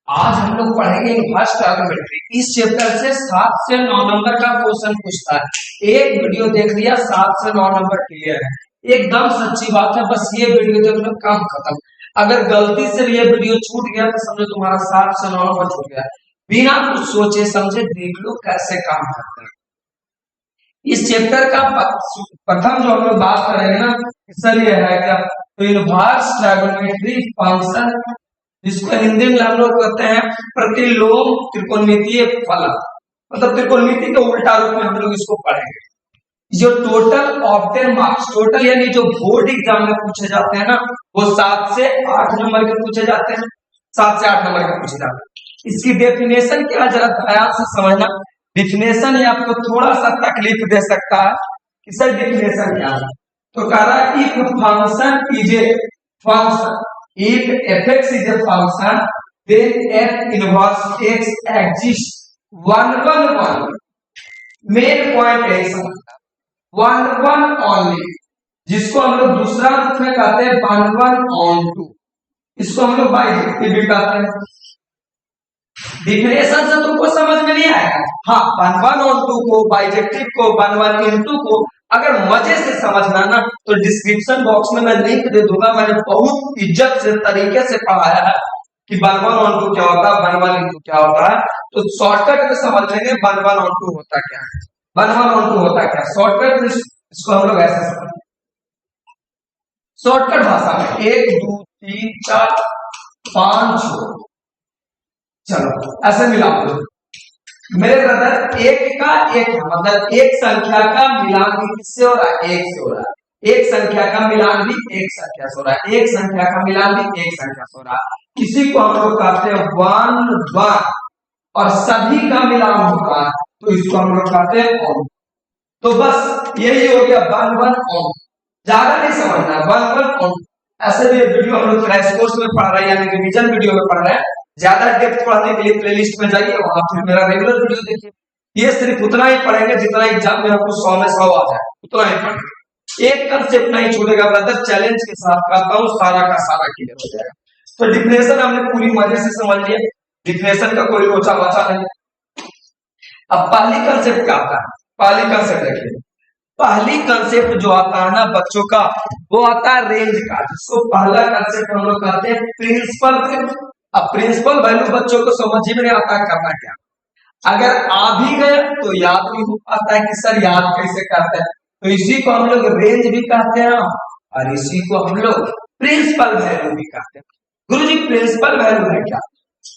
आज हम लोग पढ़ेंगे इनवर्स ट्रिग्नोमेट्री। इस चैप्टर से 7 से 9 नंबर का क्वेश्चन पूछता है। एक वीडियो देख लिया, 7 से 9 नंबर क्लियर है, एकदम सच्ची बात है। बस ये वीडियो देख लो, काम खत्म। अगर गलती से भी ये वीडियो छूट गया तो समझो तुम्हारा 7 से 9 नंबर छूट गया। बिना कुछ सोचे समझे देख लो कैसे काम करते हैं। इस चैप्टर का प्रथम जो हम लोग बात करेंगे ना, सर ये है क्या, तो इनवर्स ट्रिग्नोमेट्री फंक्शन, जिसको हिंदी में हम लोग कहते हैं प्रतिलोम त्रिकोणमितीय फलन, मतलब त्रिकोणमिति के उल्टा रूप में हम लोग इसको पढ़ेंगे। जो टोटल ऑब्टेन मार्क्स, टोटल यानी जो बोर्ड एग्जाम में पूछे जाते हैं ना, वो 7 से 8 नंबर के पूछे जाते हैं, 7 से 8 नंबर के पूछे जाते हैं। इसकी डेफिनेशन क्या, जरा ध्यान से समझना। डेफिनेशन ये आपको थोड़ा सा तकलीफ दे सकता है कि सर डेफिनेशन क्या है। तो कह रहा है if function is a function, if fx is a function, then f inverse x exists 1 1 1, main point है इसका 1 1 only, जिसको हम लोग दूसरा रूप में कहते हैं 1 1 on 2, इसको हम लोग बाइजेक्टिव भी कहते हैं। डिफिनेशन से तुमको समझ में नहीं आएगा, हाँ 1 1 on 2 को, बाइजेक्टिव को, 1 1 into को अगर मजे से समझना ना तो डिस्क्रिप्शन बॉक्स में मैं लिंक दे दूंगा। मैंने बहुत इज्जत से तरीके से पढ़ाया है कि 1 1 on 2 क्या होता है, 1 1 into क्या होता है। तो शॉर्टकट में समझ लेंगे 1 1 on 2 होता क्या है, 1 1 on 2 होता क्या। शॉर्टकट में इसको हम लोग ऐसे समझेंगे, शॉर्टकट भाषा में 1 2 3 4 5 6, चलो ऐसे मिला मेरे ब्रदर। एक का एक है, मतलब एक संख्या का मिलान भी किससे हो रहा है, एक से हो रहा है। एक संख्या का मिलान भी एक संख्या से हो रहा है, एक संख्या का मिलान भी एक संख्या से हो रहा है। किसी को हम लोग कहते हैं 1 1 और सभी का मिलान हो रहा है, तो इसको हम लोग कहते हैं ओम। तो बस यही हो गया 1 1 ओम, ज्यादा नहीं समझना, 1 1 ओम। ऐसे भी वीडियो हम लोग क्रैश कोर्स में पढ़ रहे हैं, यानी रिवीजन वीडियो में पढ़ रहे हैं। ज्यादा डेप्थ पढ़ने के लिए प्लेलिस्ट में जाइए, वहां फिर मेरा रेगुलर वीडियो देखिए। ये सिर्फ उतना ही पढ़ेंगे जितना एग्जाम में आपको 100 में 100 आ जाए, उतना ही पढ़ेंगे। एक कंसेप्ट नहीं छूटेगा ब्रदर, चैलेंज के साथ कहता हूँ, सारा का सारा क्लियर हो जाएगा। तो डिफिनेशन हमने पूरी मजे से समझ लिया, डिफिनेशन का कोई लोचा बचा नहीं। अब पहली कंसेप्ट क्या आता है, पहली कंसेप्ट देखिए। पहली कंसेप्ट जो आता है ना बच्चों का, वो आता है रेंज का, जिसको पहला कंसेप्ट हम लोग कहते हैं प्रिंसिपल वैल्यू। अब प्रिंसिपल वैल्यू बच्चों को समझ ही में नहीं आता है करना क्या। अगर आ भी गए तो याद नहीं हो पाता है कि सर याद कैसे करते हैं, तो इसी को हम लोग रेंज भी कहते हैं और इसी को हम लोग प्रिंसिपल वैल्यू भी कहते हैं। गुरुजी प्रिंसिपल वैल्यू है क्या,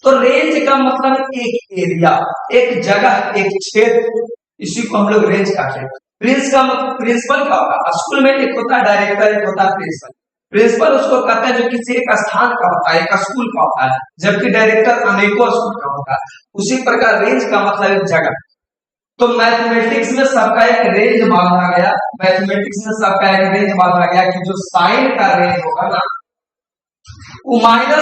तो रेंज का मतलब एक एरिया, एक जगह, एक क्षेत्र, इसी को हम लोग रेंज कहते हैं। प्रिंसिपल क्या होता है, स्कूल में एक होता है डायरेक्टर, एक होता है प्रिंसिपल। प्रिंसिपल उसको कहते हैं जो किसी एक स्थान का होता है, एक स्कूल का होता है, जबकि डायरेक्टर अनेकों स्कूल का होता है। उसी प्रकार रेंज का मतलब एक जगह। तो मैथमेटिक्स में सबका एक रेंज बांधा गया, मैथमेटिक्स में सबका एक रेंज बांधा गया कि जो साइन का रेंज होगा ना, वो -π/2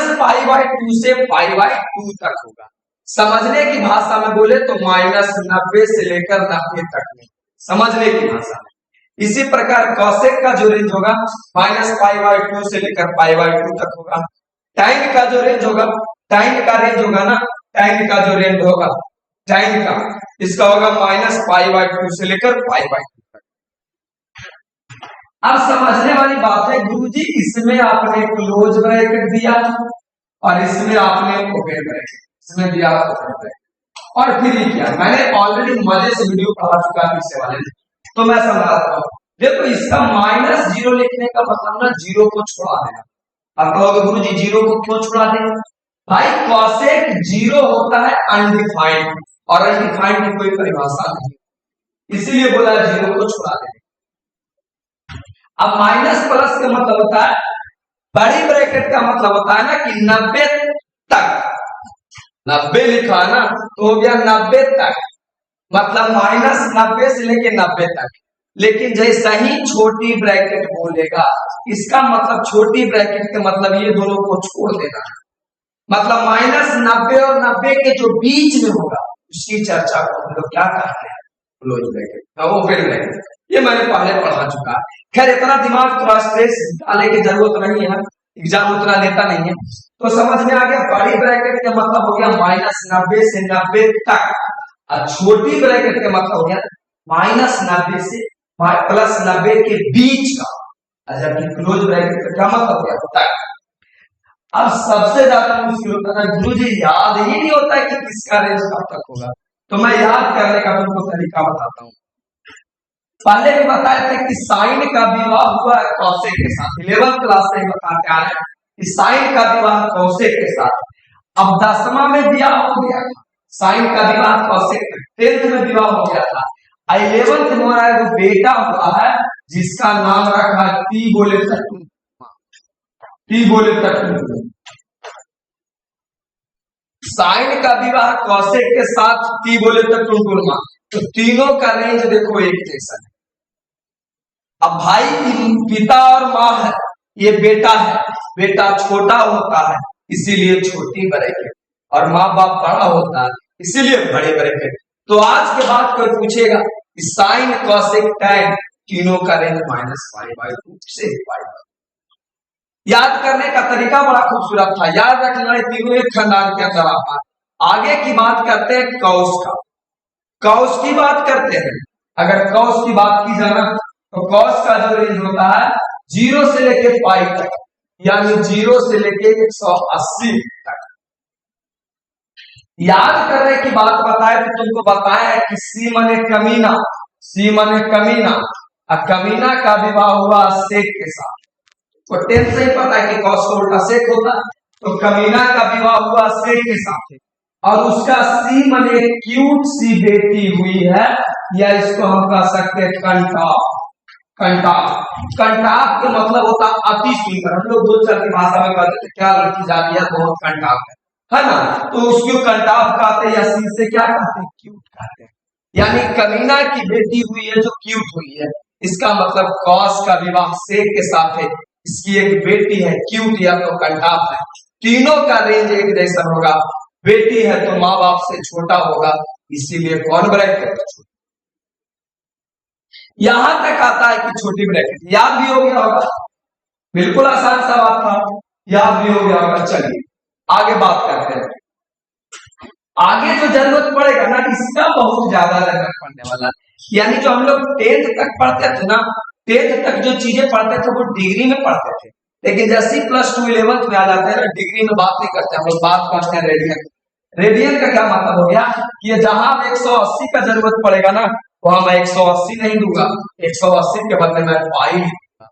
से π/2 तक होगा। समझने की भाषा में बोले तो -90 से लेकर 90 तक में, समझने की भाषा में। इसी प्रकार कॉसेक का जो रेंज होगा -π/2 से लेकर π/2 तक होगा। टाइम का जो रेंज होगा, टाइम का रेंज होगा ना, टाइम का जो रेंज होगा, टाइम का इसका होगा -π/2 से लेकर π/2 तक। अब समझने वाली बात है गुरुजी, इसमें आपने क्लोज ब्रैकेट दिया और इसमें आपने ओपन ब्रैकेट, इसमें दिया ओपन ब्रैकेट और फिर ये क्या, मैंने ऑलरेडी मजे से वीडियो पढ़ा चुका है इससे वाले, तो मैं समझाता हूँ। देखो इसका -0 लिखने का मतलब ना जीरो को छोड़ा देना। अब कहोगे गुरुजी जीरो को क्यों छोड़ा देना, भाई कॉसेक 0 होता है अनडिफाइंड, और अनडिफाइंड की कोई परिभाषा नहीं, इसीलिए बोला 0 को छोड़ा देना। अब माइनस प्लस का मतलब होता है, बड़ी ब्रैकेट का मतलब होता है ना कि 90 तक, 90 लिखा है ना तो हो गया 90 तक, मतलब -90 से लेके 90 तक। लेकिन जैसा ही छोटी ब्रैकेट बोलेगा, इसका मतलब छोटी ब्रैकेट के मतलब ये दोनों को छोड़ देना है, मतलब -90 और 90 के जो बीच में होगा उसकी चर्चा को हम लोग क्या करते हैं, क्लोज ब्रैकेट, ओपन ब्रैकेट। ये मैंने पहले पढ़ा चुका है। खैर इतना दिमाग थोड़ा स्ट्रेस डालने की जरूरत नहीं है, एग्जाम उतना लेता नहीं है। तो समझ में आ गया, बड़ी ब्रैकेट का मतलब हो गया -90 से 90 तक, और छोटी ब्रैकेट का मतलब हो गया -90 से +90 के बीच का, जबकि क्लोज ब्रैकेट का क्या मतलब हो गया तक। अब सबसे ज्यादा मुश्किल होता है गुरु जी, याद ही नहीं होता है कि किसका रेंज कब तक होगा। तो मैं याद करने का तुमको तरीका बताता हूँ। पहले भी बताए थे कि साइन का विवाह हुआ है कौशिक के साथ, 11th क्लास से बताते आ रहे हैं कि साइन का विवाह कौशिक के साथ। अब 10वां में विवाह हो गया था, साइन का विवाह कौशिक, 10th में विवाह हो गया था, 11th में हमारा एक बेटा हुआ है जिसका नाम रखा है टी बोले तक, टी बोले तक। साइन का विवाह कौशिक के साथ टी बोले तक टुनटुनमा, तो तीनों का रेंज देखो एक जैसा है। अब भाई की पिता और माँ है, ये बेटा है, बेटा छोटा होता है इसीलिए छोटी ब्रैकेट, और माँ बाप बड़ा होता है इसीलिए बड़े ब्रैकेट। तो आज के बाद कोई पूछेगा कि साइन कॉसेक टैन तीनों का रेंज -π/2 से π/2। याद करने का तरीका बड़ा खूबसूरत था, याद रखना तीनों एक खानदान के अंदर आता है। आगे की बात करते हैं कौस का, कौस की बात करते हैं। अगर कौस की बात की जाना तो कॉस का जो रेंज होता है 0 से लेके π तक, यानी 0 से लेके 180 तक। याद करने की बात बताए तो तुमको बताया है कि सी माने कमीना, सी माने कमीना, और कमीना का विवाह हुआ सेक के साथ। तो 10 से ही पता है कि कॉस का उल्टा सेक होता है, तो कमीना का विवाह हुआ सेक के साथ, और उसका सी माने क्यूट सी बेटी हुई है, या इसको हम कह सकते हैं कंटाप। कंटाप, कंटाप का मतलब होता अति सुंदर। हम लोग बोलचाल की भाषा में कहते थे क्या लड़की जाती है बहुत कंटाप है ना, तो उसको कंटाप कहते हैं, या सी से क्या कहते हैं क्यूट कहते हैं। यानी कमीना की बेटी हुई है जो क्यूट हुई है, इसका मतलब कौस का विवाह सेक के साथ है, इसकी एक बेटी है क्यूट या तो कंटाप है। तीनों का रेंज एक जैसा होगा, बेटी है तो माँ बाप से छोटा होगा, इसीलिए कौन ब्रैकेट, यहां तक आता है कि छोटी ब्रैकेट। याद भी हो गया होगा, बिल्कुल आसान सा बात था, याद भी हो गया होगा। चलिए आगे बात करते हैं। आगे जो जरूरत पड़ेगा ना इसका बहुत ज्यादा जरूरत पड़ने वाला, यानी जो हम लोग 10th तक पढ़ते थे ना, 10th तक जो चीजें पढ़ते थे वो डिग्री में पढ़ते थे, लेकिन जैसे +2 11th में आ जाते हैं ना, डिग्री में बात नहीं करते, हम लोग बात करते हैं रेडियन। रेडियन का क्या मतलब हो गया कि ये जहां 180 का जरूरत पड़ेगा ना वहां मैं 180 नहीं दूंगा, 180 के बदले में पाई लिखूंगा,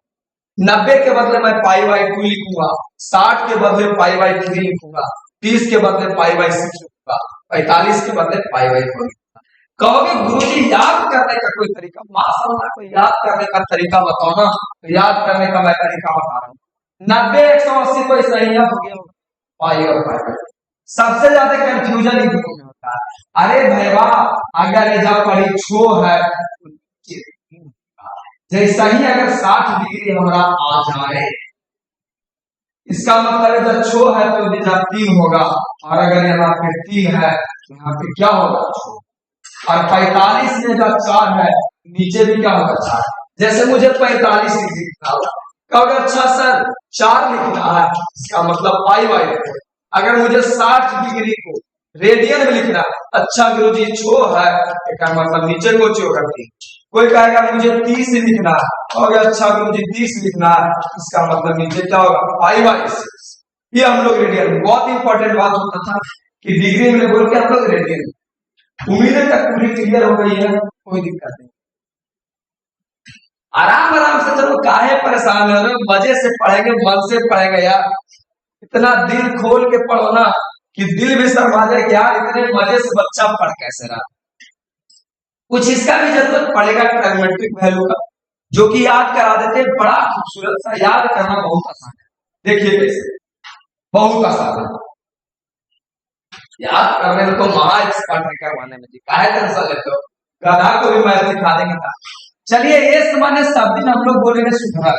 90 के बदले में π/2 लिखूंगा, 60 के बदले π/3 लिखूंगा, 30 के बदले π/6 लिखूंगा, 45 के बदले π/4 लिखूंगा। कहोगे गुरुजी याद करने का कोई तरीका, माशाअल्लाह कोई याद करने का तरीका बताओ ना, तो याद करने का मैं तरीका बता रहा हूँ। 90 180 कोई सही हो गया, पाई और पाई। सबसे ज्यादा कंफ्यूजन ही दोनों में होता है। अरे भैया अगर एजा परीक्षो है, जैसा ही अगर 60 डिग्री हमारा आ जाए, इसका मतलब जब छो है तो एजा 3 होगा, और अगर यहाँ पे 3 है तो यहाँ पे क्या होगा छो, और 45 में जब 4 है नीचे भी क्या होगा 4। जैसे मुझे 45 डिग्री लिखना होगा, कहोगे अच्छा सर 4 लिखना है, इसका मतलब π/4। अगर मुझे 60 डिग्री को रेडियन में लिखना, अच्छा गुरुजी छो है, इसका मतलब नीचे को छो रखती। कोई कहेगा मुझे 30 लिखना है, और अच्छा गुरुजी 30 लिखना है, इसका मतलब नीचे क्या होगा π/6। ये हम लोग रेडियन, बहुत इंपॉर्टेंट बात होता था कि डिग्री में बोल के हम लोग रेडियन। उम्मीदें तक पूरी क्लियर हो गई है, कोई दिक्कत नहीं, आराम आराम से चलो, काहे परेशान हो रहे हो, मजे से पढ़ेंगे, मन से पढ़ेंगे यार, इतना दिल खोल के पढ़ो ना कि दिल भी शर्मा जाए कि यार इतने मजे से बच्चा पढ़ कैसे रहा। कुछ इसका भी जरूरत पड़ेगा ट्रिग्नोमेट्रिक वैल्यू का, जो कि याद करा देते, बड़ा खूबसूरत सा, याद करना बहुत आसान है। देखिए कैसे, बहुत आसान है याद करने में, तो महा एक्सपर्ट है करवाने में, काहे टेंशन लेते हो, गधा को भी मैं सिखा देंगे था। चलिए एस माने सब दिन हम लोग बोलेंगे सुधरल,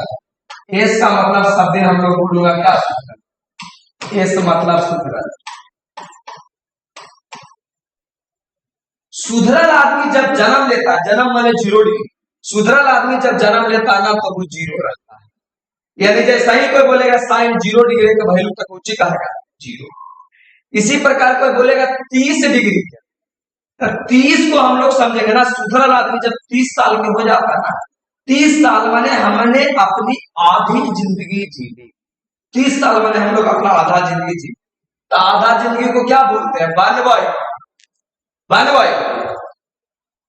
एस का मतलब सब दिन हम लोग बोलूंगा क्या सुधरल, एस मतलब सुधरल। सुधरल आदमी जब जन्म लेता है, जन्म माने 0 डिग्री, सुधरल आदमी जब जन्म लेता है ना तो वो 0 रहता है। यानी जैसा ही कोई बोलेगा साइन 0 डिग्री का वैल्यू तक ऊंची कहेगा 0। इसी प्रकार कोई बोलेगा 30 डिग्री का, तो 30 को हम लोग समझेंगे ना, सुधरल आदमी जब 30 साल के हो जाता है ना, 30 साल माने हमने अपनी आधी जिंदगी जी ली। 30 साल माने हम लोग अपना आधा जिंदगी जी, तो आधा जिंदगी को क्या बोलते हैं? 92।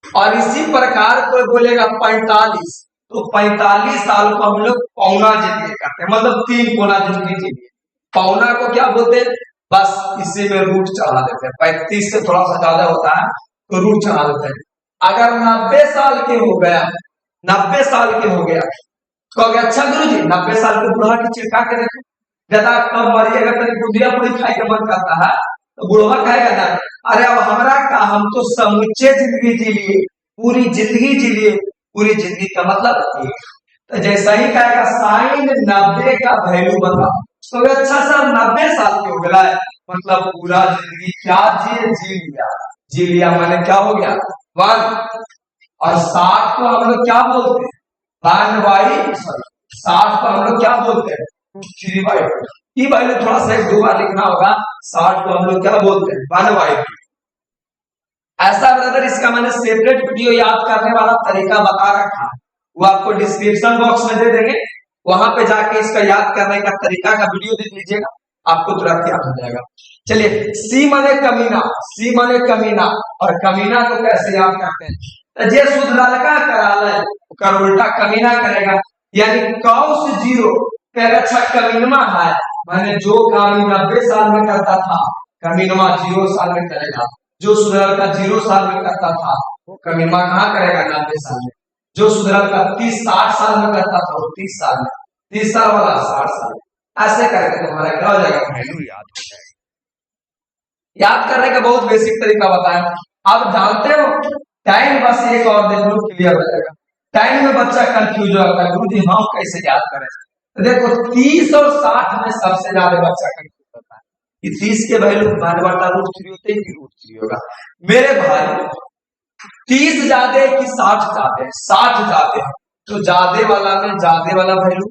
और इसी प्रकार कोई बोलेगा 45, तो 45 साल को हम लोग पौना जिंदगी करते हैं, मतलब 3 पौना जिंदगी जी ली। पौना को क्या बोलते हैं? बस इसी में रूट चढ़ा देते हैं, 35 से थोड़ा सा ज्यादा होता है तो रूट चढ़ा देते हैं। अगर 90 साल के हो गया, 90 साल के हो गया तो अच्छा गुरु जी 90 साल के बुढ़ा की चिड़का के देखो, ज्यादा कब मरिएगा, कभी बुढ़िया पूरी खाई के मन करता है तो बुढ़वा कहेगा ना, अरे अब हमारा का, हम तो समुचे जिंदगी जी लिए, पूरी जिंदगी जी लिए। पूरी जिंदगी का मतलब तो जैसा ही कहेगा साइन 90 का वैल्यू बता, तो अच्छा सर 90 साल के हो गया, मतलब पूरा जिंदगी क्या जी लिया, जी लिया मैंने क्या हो गया 1। और 60 को हम लोग क्या बोलते हैं? 60 को हम लोग क्या बोलते हैं? 3/2। ये वैल्यू थोड़ा सा 1-2 बार लिखना होगा। 60 को हम लोग क्या बोलते हैं? 1/2। ऐसा ब्रदर इसका मैंने सेपरेट वीडियो याद करने वाला तरीका बता रखा है, वो आपको डिस्क्रिप्शन बॉक्स में दे देंगे, वहां पे जाके इसका याद करने का तरीका का वीडियो देख लीजिएगा, आपको तुरंत याद हो जाएगा। चलिए, सी माने कमीना, सी माने कमीना, और कमीना को कैसे याद करते हैं? तो जे सुधरलका कराले ओकर उल्टा कमीना करेगा, यानी कौस 0 कहेगा अच्छा कमीनमा है, माने जो काम 90 साल में करता था कमीनमा 0 साल में करेगा। जो सुधरलका 0 साल में करता था वो कमीनमा कहाँ करेगा? 90 साल में। जो सुधरलका 60 साल में करता था वो 30 साल में, 30 साल वाला 60 साल में। ऐसे करके तुम्हारा क्या हो जाएगा? वैल्यू याद हो जाएगा। याद करने का बहुत बेसिक तरीका बताया। आप जानते हो टाइम, बस एक और देख लो क्लियर हो जाएगा। टाइम में बच्चा कंफ्यूज हो जाता है, गुरु जी हम कैसे याद करें? तो देखो 30 और 60 में सबसे ज्यादा बच्चा कंफ्यूज होता है कि 30 के वैल्यू √3 होते हैं कि √3 होगा। मेरे भाई 30 ज्यादा कि 60 ज्यादा? 60 ज्यादा, तो ज्यादा वाला में ज्यादा वाला वैल्यू,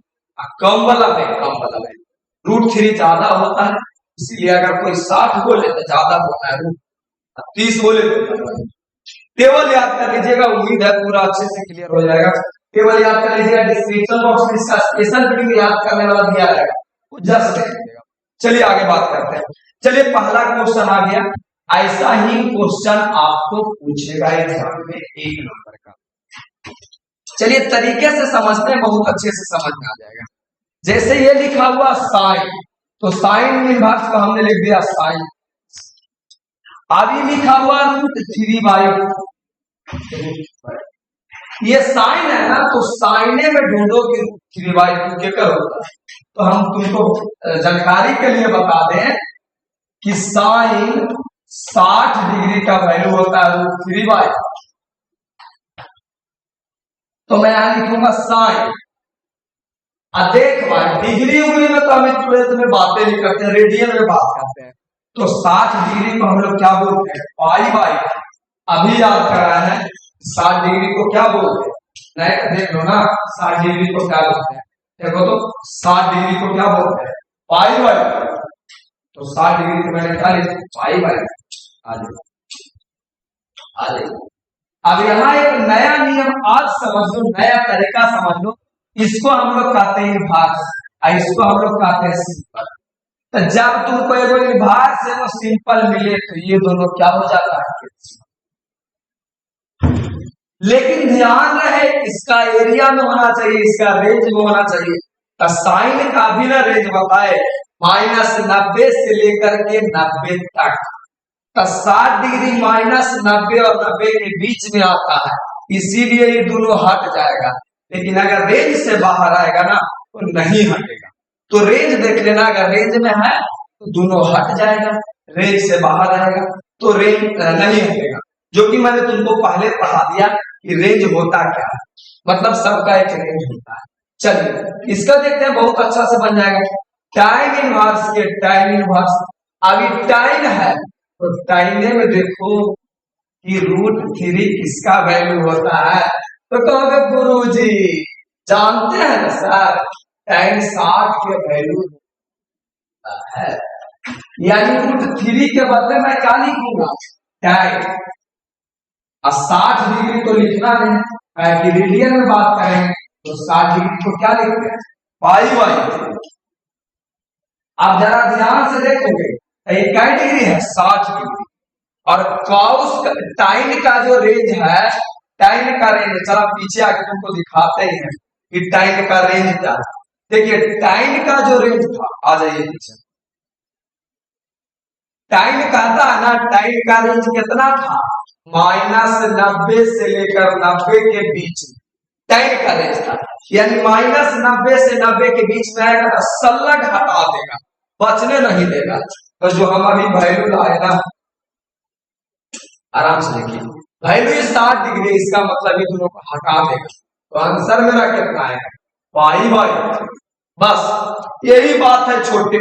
कम वाला में कम वाला वैल्यू। √3 ज्यादा होता है, इसीलिए अगर कोई 60 बोले तो ज्यादा होता है, 30 बोले तो टेबल याद कर लीजिएगा। उम्मीद है पूरा अच्छे से क्लियर हो जाएगा। टेबल याद कर लीजिएगा, डिस्क्रिप्शन बॉक्स में इसका स्पेशल वीडियो याद करने वाला दिया रहेगा, वो जस्ट देख लीजिएगा। चलिए आगे बात करते हैं। चलिए पहला क्वेश्चन आ गया, ऐसा ही क्वेश्चन आपको पूछेगा एग्जाम में 1 नंबर का। चलिए तरीके से समझते हैं, बहुत अच्छे से समझ में आ जाएगा। जैसे ये लिखा हुआ साइन, तो साइन इनवर्स को हमने लिख दिया साइन। अभी लिखा हुआ √3/2, ये साइन है ना, तो साइने में ढूंढो कि √3/2 के कर होता है। तो हम तुमको जानकारी के लिए बता दें कि साइन 60 डिग्री का वैल्यू होता है √3/2। तो मैं यहां लिखूंगा साइन। देख भाई डिग्री उग्री में तो हमें ट्वेल्थ में बातें नहीं करते, रेडियन में बात करते हैं। तो 60 डिग्री को हम लोग क्या बोलते हैं? पाई/2। अभी याद कराया है 60 डिग्री को क्या बोलते हैं? नहीं देख लो ना, 60 डिग्री को क्या बोलते हैं? देखो तो 60 डिग्री को क्या बोलते हैं? पाई/2। तो 60 डिग्री को मैंने क्या लिखा? पाई/2। अब यहाँ एक नया नियम आज समझ लो, नया तरीका समझ लो। इसको हम लोग कहते हैं इनवर्स, और इसको हम लोग कहते हैं सिंपल। तो जब तुमको एगो इनवर्स से वो सिंपल मिले तो ये दोनों क्या हो जाता है? लेकिन ध्यान रहे इसका एरिया में होना चाहिए, इसका रेंज में होना चाहिए। तो साइन का भी ना रेंज बताए, -90 से लेकर के 90 तक। तो 60 डिग्री -90 और 90 के बीच में आता है, इसीलिए ये दोनों हट जाएगा। लेकिन अगर रेंज से बाहर आएगा ना तो नहीं हटेगा। तो रेंज देख लेना, अगर रेंज में है तो दोनों हट जाएगा, रेंज से बाहर आएगा तो रेंज नहीं हटेगा। जो कि मैंने तुमको पहले पढ़ा दिया कि रेंज होता क्या है, मतलब सबका एक रेंज होता है। चलिए इसका देखते हैं, बहुत अच्छा से बन जाएगा। टाइम इनवर्स के टाइम इनवर्स, अभी टाइम है तो टाइम में देखो कि √3 किसका वैल्यू होता है। तो कहोगे गुरु जी जानते हैं ना सर, tan 60 के वैल्यू है, यानी √3 के बदले मैं क्या लिखूंगा tan। 60 डिग्री तो लिखना है कि रेडियन में बात करें तो 60 डिग्री को क्या लिखते हैं पाई बाई। आप जरा ध्यान से देखोगे ये क्या डिग्री है 60 डिग्री, और कॉस टाइन का जो रेंज है, टाइन का रेंज, चला पीछे आके तुमको दिखाते हैं कि टाइन का रेंज क्या है। देखिए टाइन का जो रेंज था, आ जाइए पीछे, टाइन कहता है ना टाइन का रेंज कितना था -90 से लेकर 90 के बीच टाइन का रेंज था, यानी -90 से 90 के बीच में आएगा तो सल्लग हटा देगा, बचने नहीं देगा। तो जो हम अभी वैल्यू लाए ना, आराम से देखिए वैल्यू 60 डिग्री, इसका मतलब ये दोनों को हटा देगा, तो आंसर मेरा कितना आएगा पाई बाई। बस यही बात है छोटे,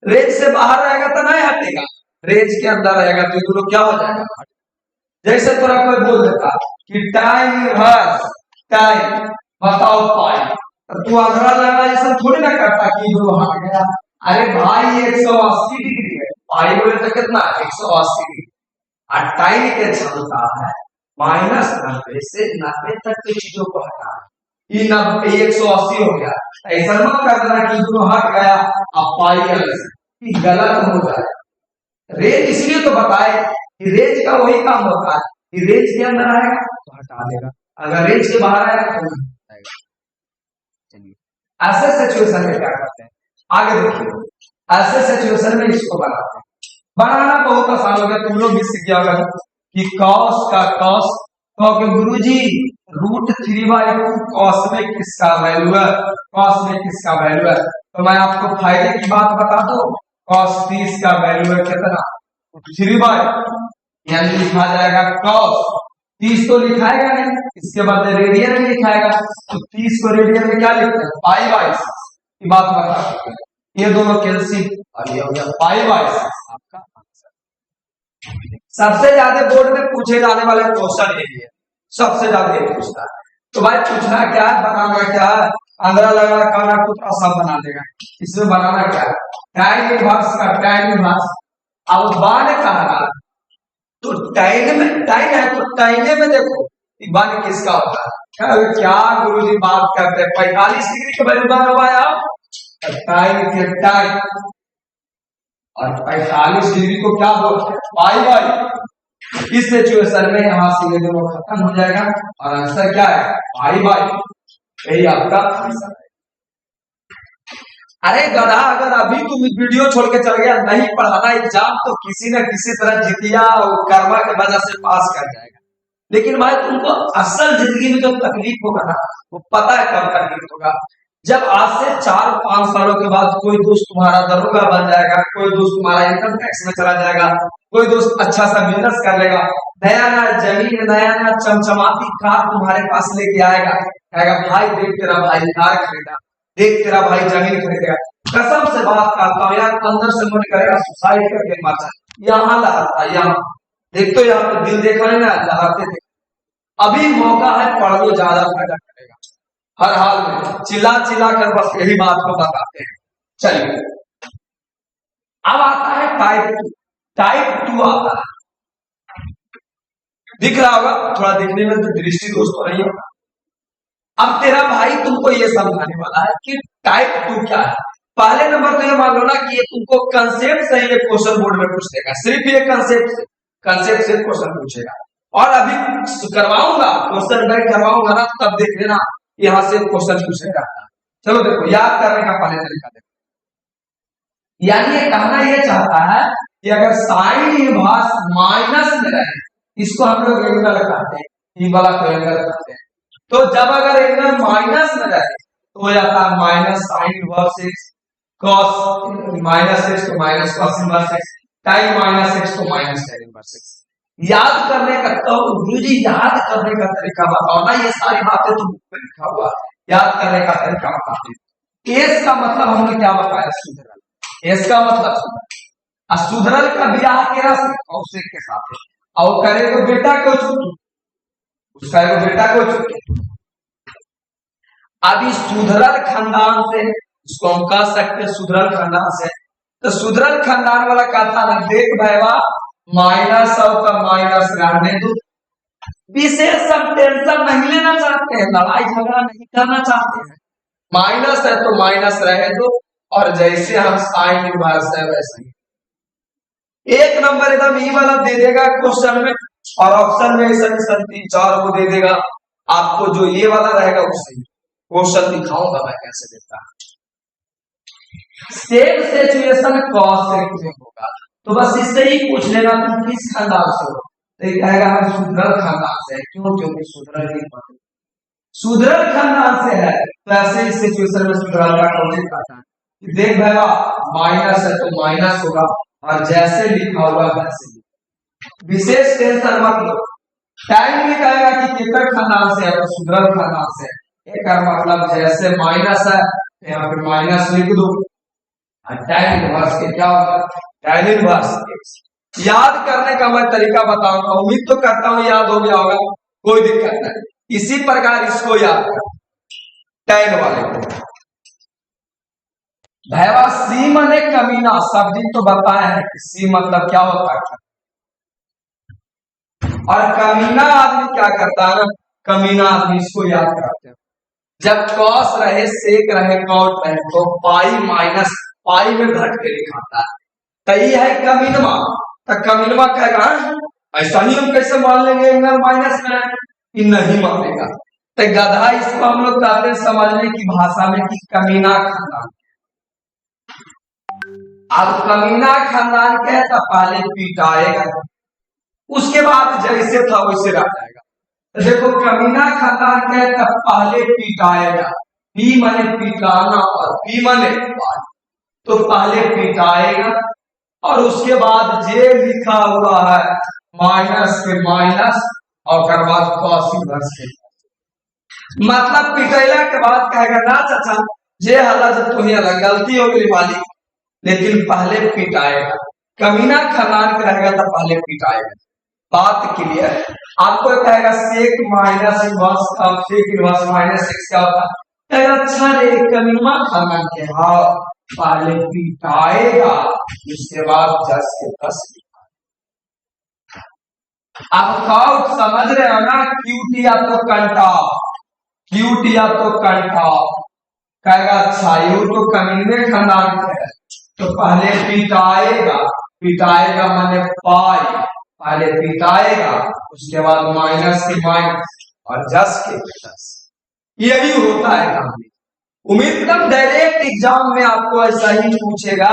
रेंज से बाहर रहेगा तो नहीं हटेगा, रेंज के अंदर रहेगा तो ये दोनों क्या हो जाएगा। जैसे थोड़ा कोई बोल देता कि टाइम इनवर्स टाइम बताओ पाई, तो तू अंधेरा लगा जैसा थोड़ी ना करता कि जो हट गया। अरे भाई 180 डिग्री है, पाई बोले तो कितना 180 डिग्री, और टाइम के क्षमता है -90 से 90 तक की चीजों को हटा, ये 90 180 हो गया। ऐसा मत कर देना कि दोनों हट गया अब पाई अलग, गलत हो जाए। रेंज इसलिए तो बताए कि रेंज का वही काम होता है कि रेंज के अंदर आएगा तो हटा देगा, अगर रेंज के बाहर आएगा तो नहीं हटाएगा। चलिए ऐसे सिचुएशन में क्या करते हैं, आगे देखिए, ऐसे सिचुएशन में इसको बनाते हैं। बनाना बहुत आसान हो गया, तुम लोग भी सीख गया कि कॉस का कॉस, कहोगे गुरुजी √3/2 कॉस में किसका वैल्यू है, कॉस में किसका वैल्यू है, तो मैं आपको फायदे की बात बता दो, कॉस 30 का वैल्यू है कितना 3/, यानी लिखा जाएगा कॉस 30 तो लिखाएगा नहीं, इसके बाद रेडियन में लिखाएगा, तो 30 को रेडियन में क्या लिखते हैं पाई बाई 6 की बात बता सकते हैं। ये दोनों कैल्सियम और ये हो गया पाई बाई 6 आपका आंसर। सबसे ज्यादा बोर्ड में पूछे जाने वाले क्वेश्चन यही है, सबसे ज्यादा ये पूछता है। तो भाई पूछना क्या है, बनाना क्या है, अंदर लगा खाना कुछ सब बना देगा, इसमें बनाना क्या है टाइन इनवर्स का टाइन इनवर्स। अब बान कह रहा तो टाइन में, टाइन है तो टाइने में देखो बान किसका होता है, क्या गुरुजी बात करते हैं 45 डिग्री के वैल्यू बान हुआ है टाइन के टाइन, और 45 डिग्री को क्या बोलते हैं पाई बाई। इस सिचुएशन में यहां से ये दोनों खत्म हो जाएगा और आंसर क्या है पाई बाई, यही आपका आंसर है। अरे गधा, अगर अभी तुम वीडियो छोड़ के चल गया, नहीं पढ़ाना एग्जाम तो किसी न किसी तरह जितिया और कर्मा के वजह से पास कर जाएगा, लेकिन भाई तुमको असल जिंदगी में जो तकलीफ होगा ना वो पता है कब तकलीफ होगा, जब आज से 4-5 सालों के बाद कोई दोस्त तुम्हारा दरोगा बन जाएगा, कोई दोस्त तुम्हारा इनकम टैक्स में चला जाएगा, कोई दोस्त अच्छा सा बिजनेस कर लेगा, नया नया जमीन, नया नया चमचमाती कार तुम्हारे पास लेके आएगा, कहेगा भाई देख तेरा भाई कार खरीदा, देख तेरा भाई जमीन खरीदेगा। कसम से बात करता हूँ यार, अंदर से मन करेगा सुसाइड करके मर जाए, यहाँ लहरता, यहाँ देख तो यहाँ पे दिल देखा है ना, लहरते थे। अभी मौका है, पढ़ लो, ज्यादा फायदा करेगा हर हाल में, चिल्ला चिल्ला कर बस यही बात को बताते हैं। चलिए अब आता है टाइप 2, टाइप 2 आता है, दिख रहा होगा, थोड़ा दिखने में तो दृष्टि दोष तो नहीं होगा। अब तेरा भाई तुमको ये समझाने वाला है कि टाइप 2 क्या है। पहले नंबर तो ये मान लो ना कि ये तुमको कंसेप्ट से ये क्वेश्चन बोर्ड में पूछ देगा, सिर्फ ये कंसेप्ट से क्वेश्चन पूछेगा, और अभी करवाऊंगा क्वेश्चन बैक करवाऊंगा ना, तब देख लेना यहां से क्वेश्चन पूछेगा। चलो देखो, याद करने का पहले तरीका देखो, यानी ये कहना ये चाहता है कि अगर साइन इनवर्स माइनस में रहे, इसको हम लोग एंगल कहते हैं, ये वाला को एंगल कहते हैं, तो जब अगर एंगल माइनस में रहे तो हो जाता है minus sign inverse x cos -x तो minus cos inverse x, time -x तो माइनस tan इनवर्स x। याद करने का, तो गुरुजी याद करने का तरीका बताओ ना, ये सारी बातें तो बुक में लिखा हुआ, याद करने का तरीका बताते हैं। एस का मतलब हमने क्या बताया, सुधरल, एस का मतलब सुधरल, सुधरल का ब्याह केरा से कौशिक के साथ है, और करे तो बेटा को छुट्टी, उसका एगो बेटा को छुट्टी। अभी सुधरल खानदान से, इसको हम कह सकते हैं सुधरल खानदान से, तो सुधरल खानदान वाला क्या था ना, देख भैया माइनस और का माइनस रहने दो, विशेष सब टेंशन नहीं लेना चाहते हैं, लड़ाई झगड़ा नहीं करना चाहते हैं, माइनस है तो माइनस रहे दो, और जैसे हम साइन इनवर्स है वैसे ही एक नंबर एकदम ई वाला दे देगा क्वेश्चन में, और ऑप्शन में ऐसा 3-4 को दे देगा, आपको जो ये वाला रहेगा उससे क्वेश्चन दिखाऊंगा मैं कैसे देता है। सेम सिचुएशन कॉस में होगा, तो बस इससे ही पूछ लेना तुम किस खानदान से हो, तो ये कहेगा हम सुधरल खानदान से है, क्यों, क्योंकि सुधरल नहीं पढ़े, सुधरल खानदान से है, तो ऐसे ही सिचुएशन में सुधरल का टॉपिक आता है कि देख भैया माइनस है तो माइनस होगा, और जैसे लिखा हुआ वैसे विशेष टेंशन मत लो, टाइम भी कहेगा कि केकर खानदान से है, तो सुधरल खानदान से है, एक मतलब जैसे माइनस है यहाँ पे माइनस लिख दो, tan इनवर्स के क्या होगा, tan इनवर्स x। याद करने का मैं तरीका बताऊंगा, उम्मीद तो करता हूं याद हो गया होगा, कोई दिक्कत नहीं, इसी प्रकार इसको याद कर, tan वाले को भैया सी मने कमीना, सब दिन तो बताया है कि सी मतलब क्या होता है, और कमीना आदमी क्या करता है ना, कमीना आदमी इसको याद करते हैं, जब कॉस रहे सेक रहे कॉट रहे तो पाई माइनस पाई में घट के लिखाता है, तो ये है कमीनवा, तो कमीनवा कहेगा ऐसा ही हम कैसे मान लेंगे एंगल माइनस में, कि नहीं मानेगा, तो गधा इसको हम लोग कहते हैं समझने की भाषा में कि कमीना खानदान। अब कमीना खानदान के है तो पहले पिटाएगा, उसके बाद जैसे था वैसे रह जाएगा, तो देखो कमीना खानदान के है तो पहले पिटाएगा, पी माने पिटाना और पी माने तो पहले पिटाएगा, और उसके बाद जे लिखा हुआ है माइनस के माइनस, और उसके बाद कॉस इनवर्स के, मतलब पिटेला के बाद कहेगा ना चाचा जे हल्ला जब तुम्हें अलग गलती हो गई वाली, लेकिन पहले पिटाएगा, कमीना खानदान के रहेगा तो पहले पिटाएगा, बात क्लियर है। आपको कहेगा सेक माइनस इनवर्स का सेक इनवर्स माइनस एक्स क्या होता है, अच्छा रे कमीना खानदान के, हाँ पहले पिटाएगा उसके बाद 10 के 10 आप काउट समझ रहे हो ना, क्यूट या तो कंटा, क्यूट या तो कंटा, कहेगा अच्छा यू तो कमीने खानदान के है, तो पहले पिटाएगा, पिटाएगा माने पाई, पहले पिटाएगा उसके बाद माइनस के माइनस और 10 के 10, यही होता है काम। उम्मीद करता डायरेक्ट एग्जाम में आपको ऐसा ही पूछेगा,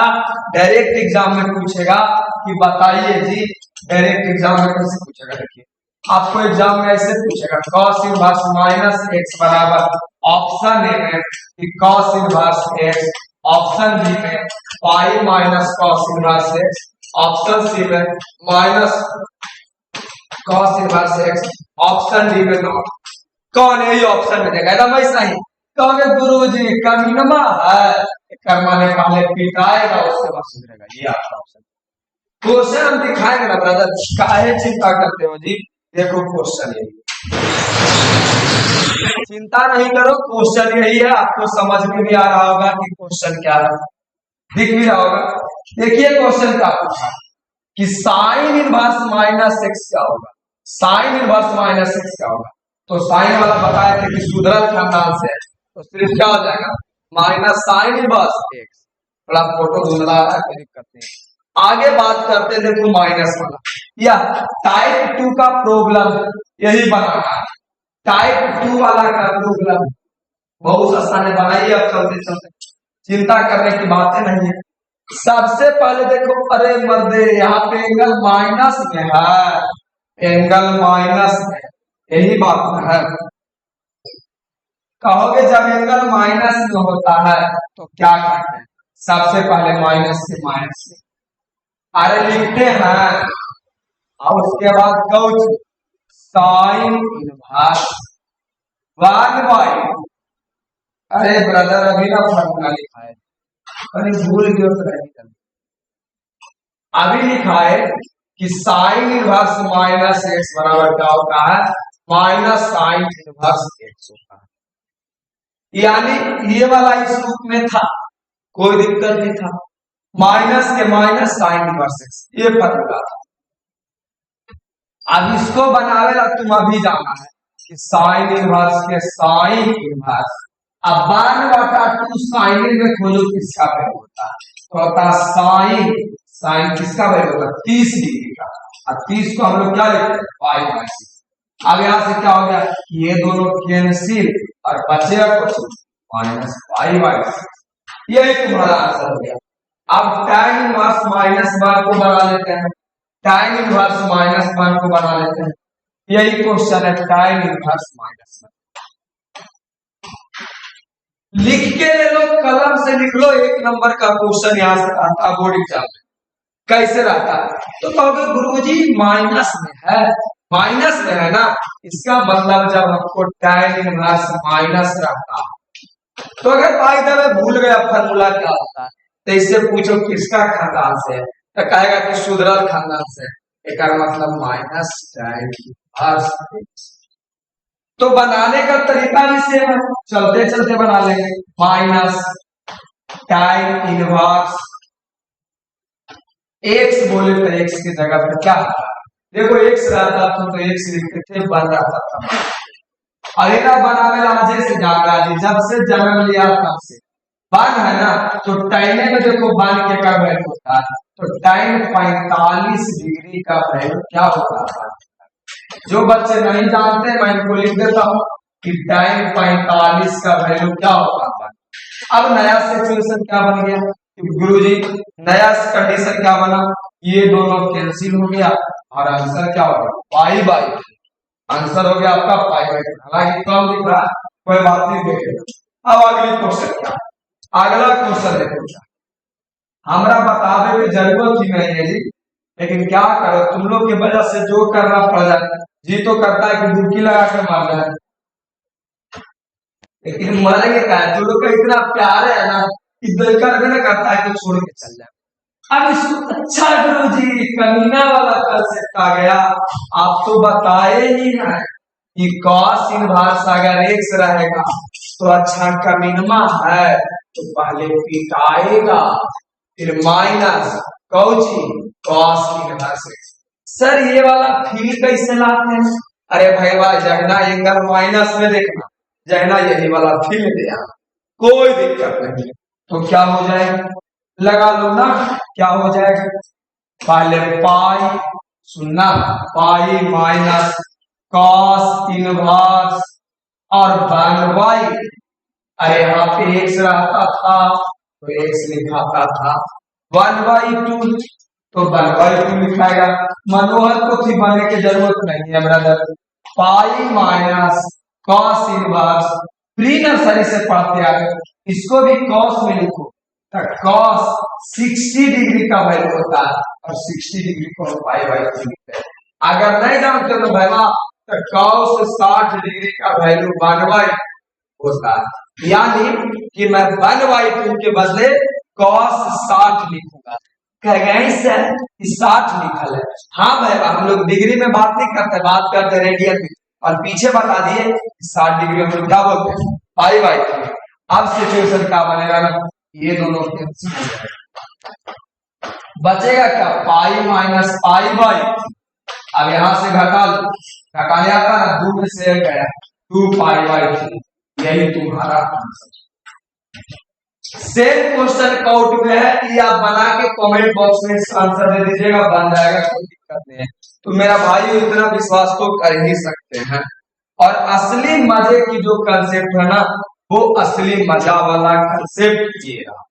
डायरेक्ट एग्जाम में पूछेगा कि बताइए जी, डायरेक्ट एग्जाम में कैसे पूछेगा, देखिए आपको एग्जाम में ऐसे पूछेगा cos इनवर्स माइनस x बराबर ऑप्शन ए में कि cos inverse x, option B में pi minus cos inverse x, option C में minus cos inverse x, option D में नॉट, कौन है ये ऑप्शन में देगा, एकदम ऐसा ही कहोगे गुरुजी कमीनमा है, कर्मा ने पहले पिटाएगा उसके बाद सुधरेगा, ये आपका ऑप्शन। क्वेश्चन हम दिखाएंगे ना ब्रदर, काहे चिंता करते हो जी, देखो क्वेश्चन यही, चिंता नहीं करो, क्वेश्चन यही है, आपको समझ में भी आ रहा होगा कि क्वेश्चन क्या है, दिख भी रहा होगा। देखिए क्वेश्चन क्या पूछा कि साइन इनवर्स माइनस एक्स क्या होगा, साइन इनवर्स माइनस एक्स क्या होगा, तो साइन वाला बताया था कि सुधरल खानदान से, तो सिर्फ क्या हो जाएगा माइनस साइन इनवर्स एक्स, थोड़ा फोटो धुंधला है क्लिक करते हैं, आगे बात करते हैं, देखो माइनस वाला, या टाइप 2 का प्रॉब्लम यही बनाना है, टाइप 2 वाला का प्रॉब्लम बहुत आसान है, बनाइए अब चलते चलते, चिंता करने की बातें नहीं है। सबसे पहले देखो, अरे मर्दे यहाँ पे एंगल माइनस में है, एंगल माइनस में, यही बात है, कहोगे जब एंगल माइनस में होता है तो क्या करते हैं, सबसे पहले माइनस से अरे लिखते हैं, और उसके बाद कौच साइन इनवर्स 1/, अरे ब्रदर अभी ना फॉर्मूला लिखा है, अरे भूल गए तो नहीं, अभी लिखा है कि साइन इनवर्स माइनस एक्स बराबर क्या होता है, माइनस साइन इनवर्स एक्स होता है, यानी ये वाला इस रूप में था, कोई दिक्कत नहीं था। माइनस के माइनस साइन इनवर्स एक्स, ये फॉर्मूला था। अब इसको बनावेला तुम अभी जाना है कि साइन इनवर्स के साइन इनवर्स, अब 1/2 साइन में खोलो किसका वैल्यू होता है, तो होता है साइन, साइन किसका वैल्यू होता है 30 डिग्री का, और 30 को हम लोग क्या लिखते हैं पाई/6। अब यहां से क्या हो गया, ये दोनों कैंसिल और बचेगा कुछ -पाई/6, यही तुम्हारा आंसर हो गया। अब tan इनवर्स -1 को बना लेते हैं, tan इनवर्स -1 को बना लेते हैं, यही क्वेश्चन है tan इनवर्स -1। लिख के ले लो, कलम से लिख लो, 1 नंबर का क्वेश्चन यहां से आता बोर्ड एग्जाम में। कैसे रहता है, तो कहोगे गुरुजी माइनस में है, माइनस में है ना, इसका मतलब जब हमको tan इनवर्स माइनस रहता है, तो अगर बाय द वे भूल गया फॉर्मूला क्या होता है, तो इससे पूछो किसका खानदान से है, तो कहेगा कि शुद्रल खानदान से, एक मतलब माइनस tan इनवर्स। तो बनाने का तरीका भी सेम है, चलते चलते बना लेंगे। माइनस tan इनवर्स एक्स बोले तो एक्स की जगह पर क्या होता है, देखो एक्स रहता तो एक्स लिखते थे, बन रहता था। अरे ना बनावे लाजे से जागा जी, जब से जन्म लिया तब से बन है ना, तो टाइम में देखो बन के का वैल्यू होता है, तो टाइम 45 डिग्री का वैल्यू क्या होता है। जो बच्चे नहीं जानते मैं इनको लिख देता हूं कि टाइम 45 का वैल्यू क्या होता है। अब नया सिचुएशन क्या बन गया गुरुजी, नया कंडीशन क्या बना, ये दोनों कैंसिल हो गया और आंसर क्या होगा पाई/2, आंसर हो गया आपका पाई/2। हालांकि कम दिख रहा है, कोई बात नहीं, देखेगा। अब अगली क्वेश्चन क्या, अगला क्वेश्चन देखो, हमरा बतावे की जरूरत ही नहीं है जी, लेकिन क्या करो तुम लोग की वजह से जो करना पड़ जाए, जी तो करता है कि डुबकी लगा के मार जाए, लेकिन मरेंगे क्या, तुम लोग का इतना प्यार है ना कि दिल कर भी ना करता है कि छोड़ के चल जाए। अब इसको अच्छा गुरुजी कमीना वाला कंसेप्ट आ गया, आप तो बताए ही ना कि कॉस इनवर्स अगर एक्स रहेगा तो अच्छा कमीनमा है तो पहले पिटाएगा, फिर minus Cauchy cos inverse x. Sir ये वाला फील कैसे लाते हैं, अरे भैया जगना एंगल माइनस में देखना, जगना यही वाला फील दिया, कोई दिक्कत नहीं। तो क्या हो जाएगा, लगा लो ना, क्या हो जाएगा, पहले पाई सुनना, पाई माइनस कॉस इनवर्स और 1/, अरे यहाँ पे एक्स रहता था तो एक्स लिखाता था, 1/2 तो 1/2 लिखाएगा। मनोहर को थी बनने की जरूरत नहीं है brother, pi minus cos inverse, pre nursery से पढ़ते आ गए, इसको भी कॉस में लिखो, कॉस 60 डिग्री का वैल्यू होता है और 60 डिग्री को हम पाई/2 लिखते हैं। अगर नहीं जानते तो भैया तो कॉस 60 डिग्री का वैल्यू 1/, होता है, यानी कि मैं 1/2 के बदले कॉस 60 लिखूंगा। कह गए सर 60 लिखल है, हाँ भाई हम लोग डिग्री में बात नहीं करते, बात करते रेडियन में, और पीछे बता दिए 60 डिग्री हम लोग क्या बोलते हैं पाई/2। अब सिचुएशन क्या बनेगा ना, ये दोनों कैंसिल हो जाएगा, बचेगा क्या पाई माइनस पाई/, अब यहां से घटा लो, घटाने आता ना 2 में से गया 2 पाई/3, यही तुम्हारा आंसर। सेम क्वेश्चन काउट में है, ये आप बना के कमेंट बॉक्स में आंसर दे दीजिएगा, बन जाएगा, कोई दिक्कत नहीं है। तो मेरा भाई इतना विश्वास तो कर ही सकते हैं। और असली मजे की जो कंसेप्ट है ना, वो असली मजा वाला कंसेप्ट ये रहा,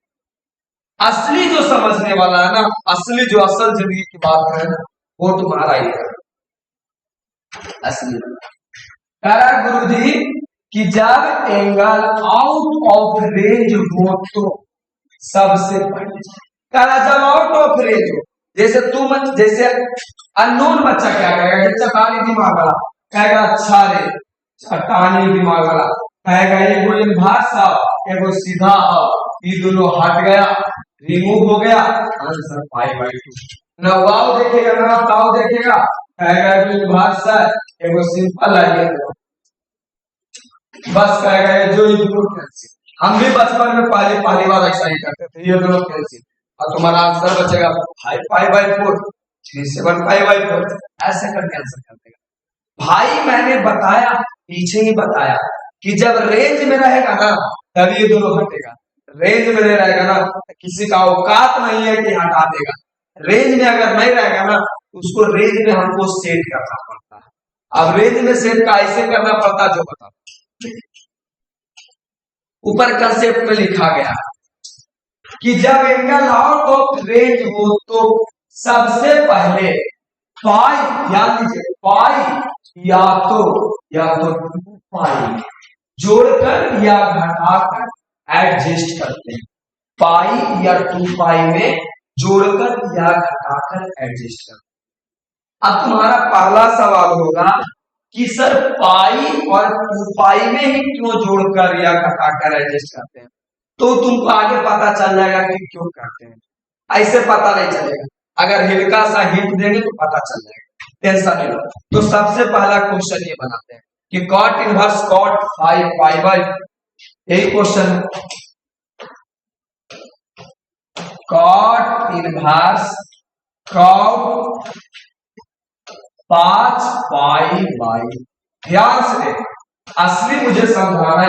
असली जो समझने वाला है ना, असली जो असल जिंदगी की बात है ना, वो तुम्हारा ही है असली। करा गुरुजी कि जब एंगल आउट ऑफ रेंज हो तो सबसे पहले करा, जब आउट ऑफ रेंज हो, जैसे तुम जैसे अननोन बच्चा क्या कहेगा, चटानी दिमाग वाला कहेगा अच्छा रे, चटानी दिमाग वाला कहेगा एगो इनवर्स एगो सीधा आओ, ये दोनों हट गया रिमूव हो गया, आंसर पाई/2। ना वाव देखेगा ना ताव देखेगा, कहेगा एगो इनवर्स है एगो सिंपल है, बस कहेगा ये जो ये दोनों कैंसिल। हम भी बचपन में पहली पहली बार ऐसा ही करते थे, ये दोनों कैंसिल और तुम्हारा आंसर बचेगा 5/5/4, 3/7/5/4, ऐसे करके आंसर कर देगा। भाई मैंने बताया, पीछे ही बताया कि जब रेंज में रहेगा ना तब ये दोनों हटेगा, रेंज में नहीं रहेगा ना किसी का औकात नहीं है कि हटा देगा। रेंज में अगर नहीं रहेगा ना उसको रेंज में हमको सेट करना पड़ता है। अब रेंज में सेट कैसे करना पड़ता है जो बता, ऊपर कंसेप्ट में लिखा गया कि जब एंगल आउट ऑफ रेंज हो तो सबसे पहले पाई, ध्यान दीजिए, पाई या तो 2 पाई जोड़कर या घटाकर एडजस्ट करते हैं। पाई या 2 पाई में जोड़कर या घटाकर एडजस्ट करते हैं। अब तुम्हारा पहला सवाल होगा कि सर पाई और 2 पाई में ही क्यों जोड़कर या घटाकर एडजस्ट करते हैं, तो तुमको आगे पता चल जाएगा कि क्यों करते हैं। ऐसे पता नहीं चलेगा, अगर हल्का सा हिंट देंगे तो पता चल जाएगा, टेंशन नहीं लो। तो सबसे पहला क्वेश्चन ये बनाते हैं कि cot inverse cot 5 pi by, यही क्वेश्चन है, cot inverse cot 5 pi by. ध्यान से असली मुझे समझाना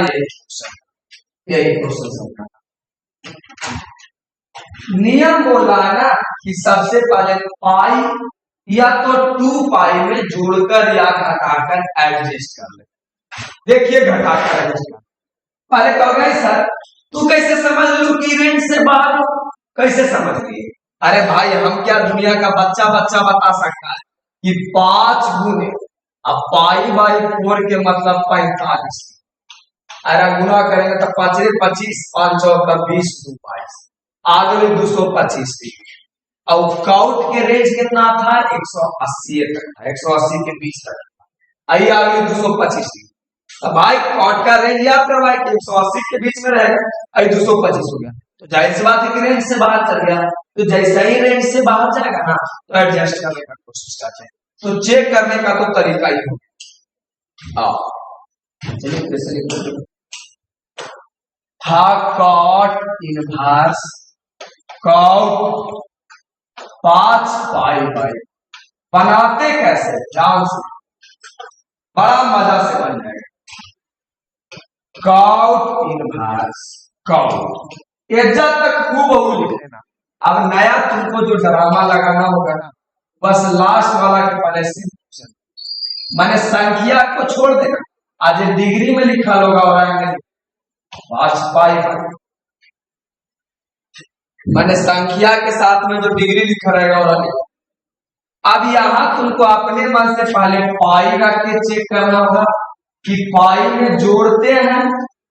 यही क्वेश्चन समझाना। नियम बोला है ना कि सबसे पहले पाई या तो 2 पाई में जोड़कर या घटाकर एडजस्ट कर ले। देखिए घटाकर एडजस्ट कर, पहले कहोगे सर तू कैसे समझ लू कि रेंज से बाहर हो, कैसे समझ लिए? अरे भाई हम क्या दुनिया का बच्चा बता सकता है कि 5 गुने, अब पाई बाई 4 के मतलब 45, अरे गुना करेंगे तो 5 25, 5 चौका 20, 2 22, आगे 225 थी। और काउट के रेंज कितना था 180 तक था, 180 के बीच तक, आई आगे 225 थी। अब भाई कॉट का रेंज याद करवाए कि 180 के बीच में रहेगा, आई 225 हो गया, तो जाहिर सी बात है कि रेंज से बाहर चल गया। तो जैसा ही रेंज से बाहर जाएगा ना तो एडजस्ट करने का कोशिश करते हैं। तो चेक करने का तो तरीका ही हो, चलिए कैसे लिखते हैं, cot inverse cot 5 pi by, बनाते कैसे ध्यान से, बड़ा मजा से बन जाएगा। कॉट इनवर्स कॉट, एजा तक खूब लिख लेना। अब नया तुमको जो ड्रामा लगाना होगा ना, बस लास्ट वाला के पहले से मैंने संख्या को छोड़ देना, आज डिग्री में लिखा होगा और एंगल 5 पाई बाई, मैंने संख्या के साथ में जो डिग्री लिखा रहेगा और अब यहां तुमको अपने मन से पहले पाई रख के चेक करना होगा कि पाई में जोड़ते हैं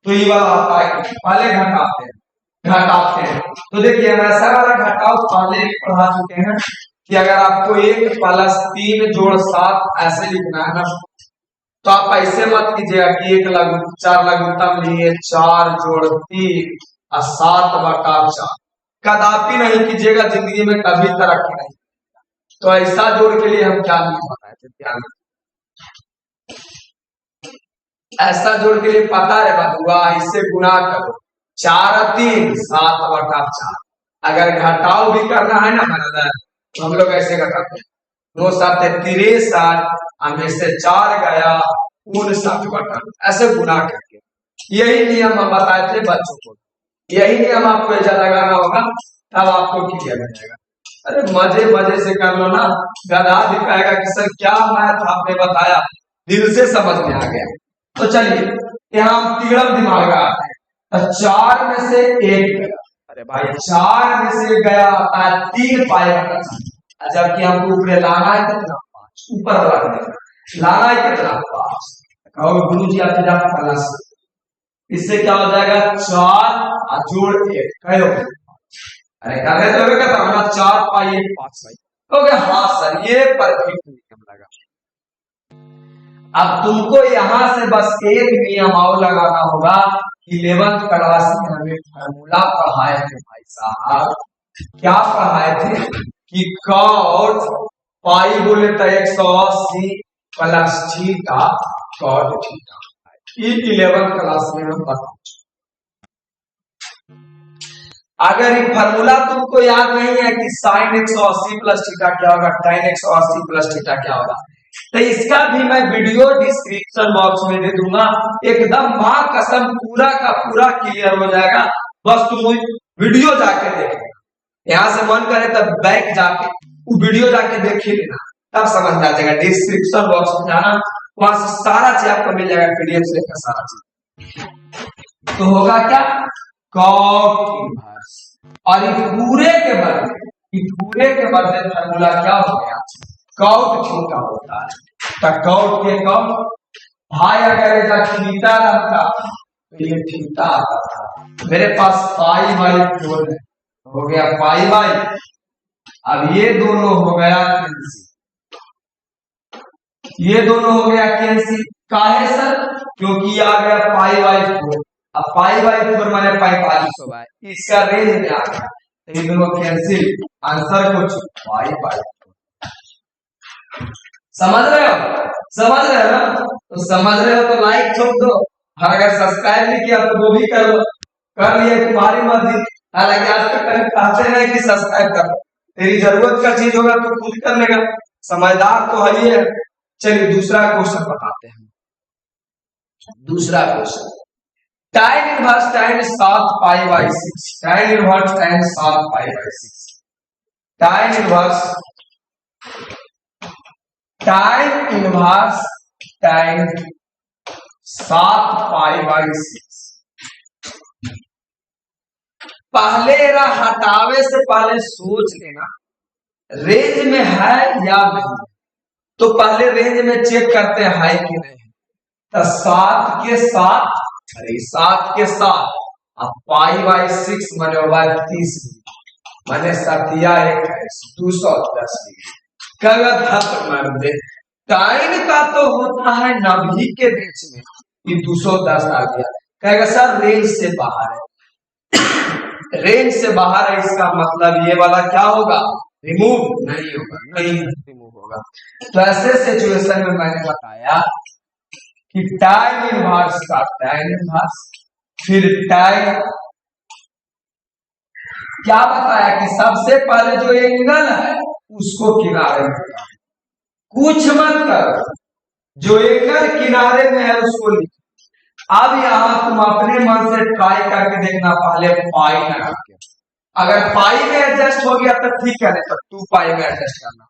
तो ये वाला आता है, पहले घटाते हैं। तो देखिए वैसा वाला घटाओ पहले पढ़ा चुके हैं कि अगर आपको 1 + 3 जोड़ 7 ऐसे लिखना है ना, तो आप ऐसे मत कीजिएगा कि 4 लघुत्तम लिए 4 जोड़ 3 और 7/4, कदापि नहीं कीजिएगा, जिंदगी में कभी तरक्की नहीं। तो ऐसा जोड़ के लिए हम क्या नहीं बताए थे, ध्यान ऐसा जोड़ के लिए पता है बधुआ, इससे गुणा करो 4 और 3 7/4। अगर घटाओ भी करना है ना बराबर, तो हम लोग ऐसे घटाते हैं 2 7 63, हमें से 4 गया 59/4, ऐसे गुणा करके। यही नियम हम बताए थे बच्चों को, यही नियम आपको ऐसा लगाना होगा, तब आपको क्लियर हो जाएगा। अरे मजे से कर लो ना, गधा दिखाएगा कि सर क्या मैथ आपने बताया, दिल से समझ में आ गया। तो चलिए यहाँ हम तिगड़म दिमाग आते हैं, 4 में से 1 गया, अरे भाई 4 में से गया 3 पाई का, जबकि हमको ऊपर लाना है कितना 5, ऊपर वाला लाना है कितना 5, कहोगे गुरु जी आप जा प्लस, इससे क्या हो जाएगा 4 जोड़ 1 कहो, अरे कर रहे तो कहता हूं ना 4 पाई 1 5 पाई, कहोगे हाँ सर ये परफेक्ट नियम लगा। अब तुमको यहां से बस एक नियम और लगाना होगा, 11th क्लास में हमें फार्मूला पढ़ाए थे भाई साहब, क्या पढ़ाए थे कि कॉट पाई बोले तो 180 + थीटा कॉट थीटा, ये 11th क्लास में हम बता। अगर ये फार्मूला तुमको याद नहीं है कि साइन 180 प्लस थीटा क्या होगा, tan 180 प्लस थीटा क्या होगा, तो इसका भी मैं वीडियो डिस्क्रिप्शन बॉक्स में दे दूंगा। एकदम मां कसम पूरा का पूरा क्लियर हो जाएगा। बस तुम वीडियो जाके देखना, यहाँ से मन करे तब बैक जाके वो वीडियो जाके देख ही लेना, तब समझ आ जाएगा। डिस्क्रिप्शन बॉक्स में जाना, वहां से सारा चीज आपको मिल जाएगा, पीडीएफ से लेकर सारा चीज। तो होगा क्या, कॉट इनवर्स। और ये पूरे के बदले फार्मूला क्या हो गया, कॉट थीटा होता है। तो कॉट के कॉट भाई अगर ऐसा थीटा रहता तो ये थीटा आता था। मेरे पास पाई बाई 4 है, हो गया पाई बाई। अब ये दोनों हो गया कैंसिल, ये दोनों हो गया कैंसिल। काहे सर, क्योंकि आ गया पाई बाई 4। अब पाई बाई 4 माने 45 होगा, इसका रेंज में आ गया, ये दोनों कैंसिल, आंसर कुछ पाई बाई 4। समझ रहे हो, समझ रहे हो ना? तो समझ रहे हो तो लाइक ठोक दो, और अगर सब्सक्राइब नहीं किया तो वो भी कर लो। कर लिए तुम्हारी मर्जी, हालांकि आज तक कहीं कहते हैं कि सब्सक्राइब कर लो, तेरी जरूरत का चीज होगा तो खुद कर लेगा, समझदार तो है ही है। चलिए दूसरा क्वेश्चन बताते हैं। दूसरा question, tan inverse tan 7 pi by 6, tan inverse tan 7 pi by 6, tan inverse tan 7 pi by 6। पहले हटावे से पहले सोच लेना रेंज में है या नहीं, तो पहले रेंज में चेक करते हैं है कि नहीं। तो 7 के साथ, अरे 7 के साथ अब पाई बाई 6 माने होगा 30 माने 7 210 डिग्री। टाइन का तो होता है नभी के बीच में, ये 210 आ गया, कहेगा सर रेंज से बाहर है। रेंज से बाहर है, इसका मतलब ये वाला क्या होगा, रिमूव नहीं होगा, नहीं रिमूव होगा। तो ऐसे सिचुएशन में मैंने बताया कि tan इनवर्स का tan इनवर्स, फिर tan क्या बताया कि सबसे पहले जो एंगल है उसको किनारे में हटाओ, कुछ मत करो, जो एंगल किनारे में है उसको लिखो। अब यहां तुम अपने मन से ट्राई करके देखना, पहले पाई लगा के, अगर पाई में एडजस्ट हो गया तो ठीक है, नहीं तो 2 पाई में एडजस्ट करना।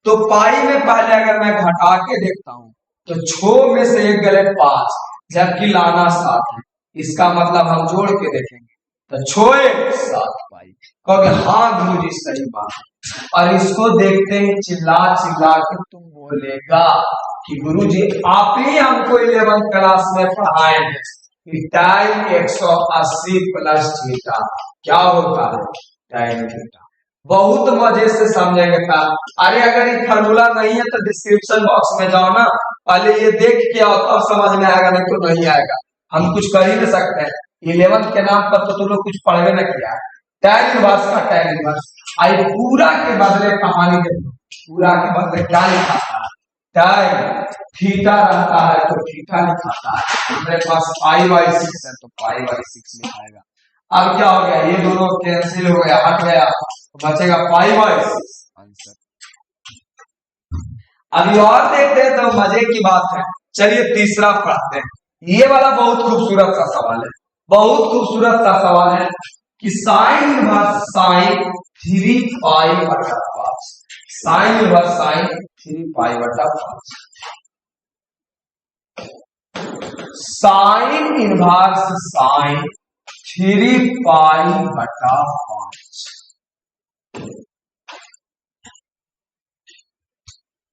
तो पाई में पहले अगर मैं घटा के देखता हूं तो 6 में से एक गले 5, जबकि लाना 7 है, इसका मतलब हम जोड़ के देखेंगे तो 6 7 पाई। कहोगे हाँ गुरु जी सही बात है, और इसको देखते ही चिल्ला चिल्ला के तुम बोलेगा कि गुरु जी आप ही हमको 11th क्लास में पढ़ाए हैं कि tan 180 प्लस थीटा क्या होता है, tan थीटा। बहुत मजे से समझेंगे था। अरे अगर ये फार्मूला नहीं है तो डिस्क्रिप्शन बॉक्स में जाओ ना, पहले ये देख के आओ तब समझ में आएगा, नहीं तो नहीं आएगा। हम कुछ कर ही नहीं सकते हैं, 11th के नाम पर तो तुम लोग कुछ पढ़वे न किया। tan इनवर्स का tan इनवर्स, आई पूरा के बदले कहानी देखो, पूरा के बदले क्या लिखा था, tan थीटा रहता है तो थीटा लिखाता है। मेरे पास पाई बाई 6 है तो पाई बाई 6 लिखाएगा। अब क्या हो गया, ये दोनों कैंसिल हो गया, हट गया, तो बचेगा पाई बाई 6 आंसर। अभी और देखते हैं तो मजे की बात है। चलिए तीसरा पढ़ते हैं। ये वाला बहुत खूबसूरत सा सवाल है, बहुत खूबसूरत सा सवाल है कि साइन इनवर्स साइन 3 पाई बटा 5, साइन इनवर्स साइन 3 पाई बटा 5, साइन इनवर्स साइन 3 पाई बटा 5।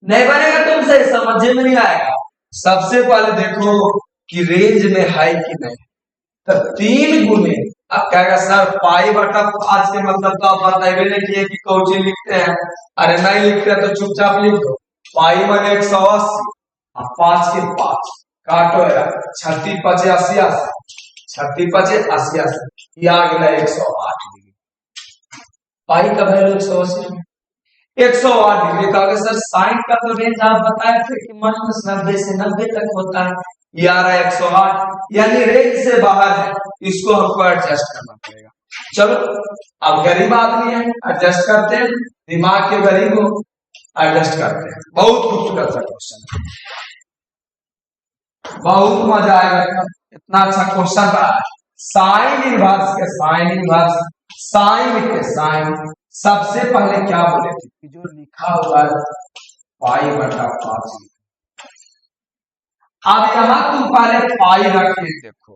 नहीं बनेगा तुमसे, समझ में नहीं आएगा। सबसे पहले देखो कि रेंज में है कि नहीं, तो 3 गुने, अब कहेगा सर पाई बटा 5 के मतलब तो आप बताइए नहीं किए कि कौन सी लिखते हैं। अरे नहीं लिखते तो चुपचाप लिख दो, पाई माने 180 और 5 के 5 काटो यार, 36 5 80 36 5 80 80, ये आ गया 108 डिग्री। पाई का वैल्यू 180, 108 डिग्री। कहोगे सर साइन का तो रेंज आप बताए थे कि -90 से 90 तक होता है, ये आ रहा है 108, यानी रेंज से बाहर है, इसको हमको एडजस्ट करना पड़ेगा। चलो अब गरीब आदमी है, एडजस्ट करते हैं, दिमाग के गरीब हो, एडजस्ट करते हैं। बहुत खूबसूरत सा क्वेश्चन है, बहुत मजा आएगा, इतना अच्छा क्वेश्चन रहा है। साइन इनवर्स के साइन इनवर्स, साइन के साइन, सबसे पहले क्या बोले थे कि जो लिखा हुआ है π/5। अब यहां तुम पहले पाई रख के देखो,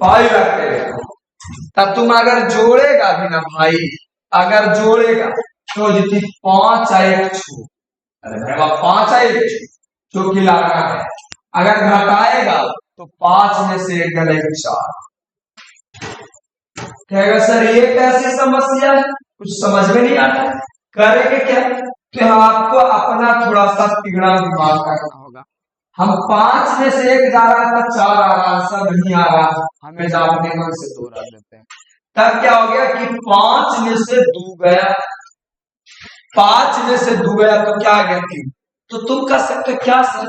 पाई रख के देखो, तब तुम अगर जोड़ेगा भी ना भाई, अगर जोड़ेगा तो जितनी 5 1 छू, अरे भाई 5 1 छू जो कि लाना है, अगर घटाएगा तो 5 में से 1 गले 4। कहेगा सर ये कैसी समस्या है, कुछ समझ में नहीं आता, करेंगे क्या कि आपको अपना थोड़ा सा तिगड़ा दिमाग करना होगा। हम 5 में से 1 जा रहा था, 4 आ रहा, सब नहीं आ रहा, हमें जो अपने मन से 2 रख देते हैं, तब क्या हो गया कि 5 में से 2 गया, 5 में से 2 गया तो क्या आ गया 3। तो तुम कर सकते क्या सर,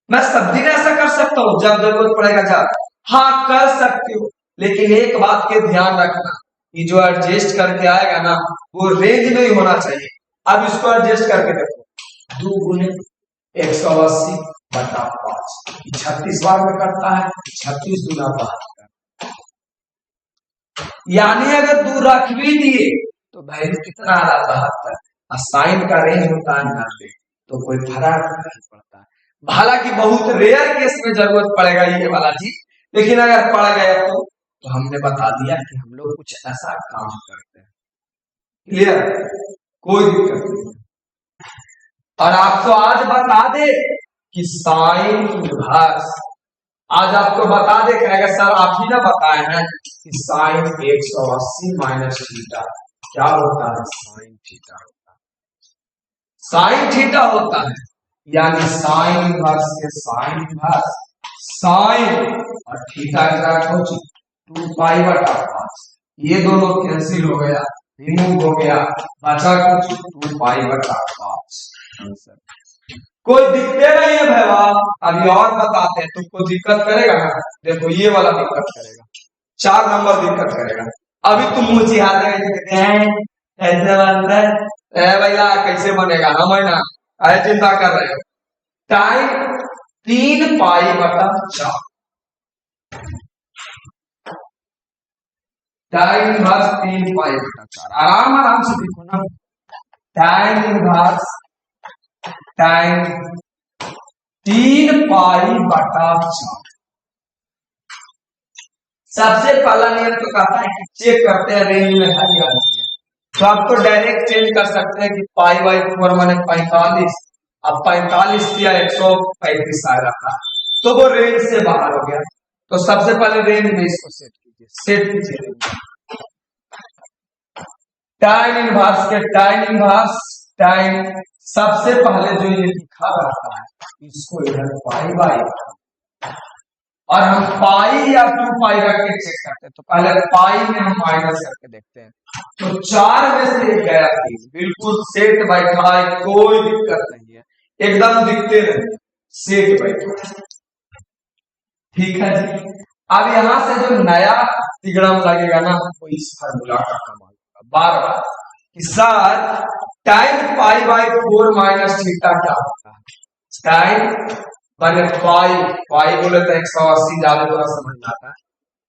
मैं सब दिन ऐसा कर सकता हूँ, जब जरूरत पड़ेगा जब, हाँ कर सकते हो, लेकिन एक बात के ध्यान रखना कि जो एडजस्ट करके आएगा ना वो रेंज में ही होना चाहिए। अब इसको एडजस्ट करके देखो, 2 गुने 180/5, 36 बार में करता है, 36 दूना 72, यानी अगर 2 रख भी दिए तो वैल्यू कितना आ रहा 72, और साइन का रेंज होता है 90, तो कोई फर्क नहीं पड़ता है। हालांकि बहुत रेयर केस में जरूरत पड़ेगा ये वाला चीज, लेकिन अगर पड़ गया तो हमने बता दिया कि हम लोग कुछ ऐसा काम करते हैं, क्लियर, कोई दिक्कत नहीं। और आपको आज बता दे कि साइन इनवर्स, आज आपको बता दे, कहेगा सर आप ही ना बताए हैं कि साइन 180 - थीटा क्या होता है, साइन थीटा होता है, साइन थीटा होता है, यानी साइन इनवर्स के साइन इनवर्स, साइन और थीटा का 2π/5, ये दोनों कैंसिल हो गया, रिमूव हो गया, बचा कुछ 2π/5। कोई दिक्कत नहीं है भैया, अभी और बताते हैं, तुमको दिक्कत करेगा ना, देखो ये वाला दिक्कत करेगा, 4 नंबर दिक्कत करेगा। अभी तुम मुझे याद है कैसे बनता है भैया, कैसे बनेगा, हम है ना ऐसे चिंता कर रहे हो, टाइम 3π/4, टाइम इनवर्स 3π/4, आराम से देखो ना, टाइम इनवर्स टाइम 3π/4। सबसे पहला नियम तो कहता है कि चेक करते हैं रेंज में है या नहीं है, तो आप तो डायरेक्ट चेंज कर सकते हैं कि π/4 माने 45, अब 45 या 135 आ रहा है, तो वो रेंज से बाहर हो गया। तो सबसे पहले रेंज में इसको सेट कीजिए, सेट कीजिए टाइम इनवर्स के टाइम इनवर्स टाइम, सबसे पहले जो ये लिखा रहता है इसको इधर पाई और हम पाई या 2π रख के चेक करते हैं, तो पहले पाई में हम माइनस करके देखते हैं, तो 4 में से 1 गया 3, बिल्कुल सेट बैठा है, कोई दिक्कत नहीं है, एकदम दिखते नहीं, सेट बैठा, ठीक है जी। अब यहां से जो नया तिगड़म लगेगा ना वो इस फार्मूला का कमाल बार बार कि सर टाइम π/4 - थीटा क्या होता है, टाइम बने पाई बोले तो 180, ज्यादा थोड़ा समझ में आता है,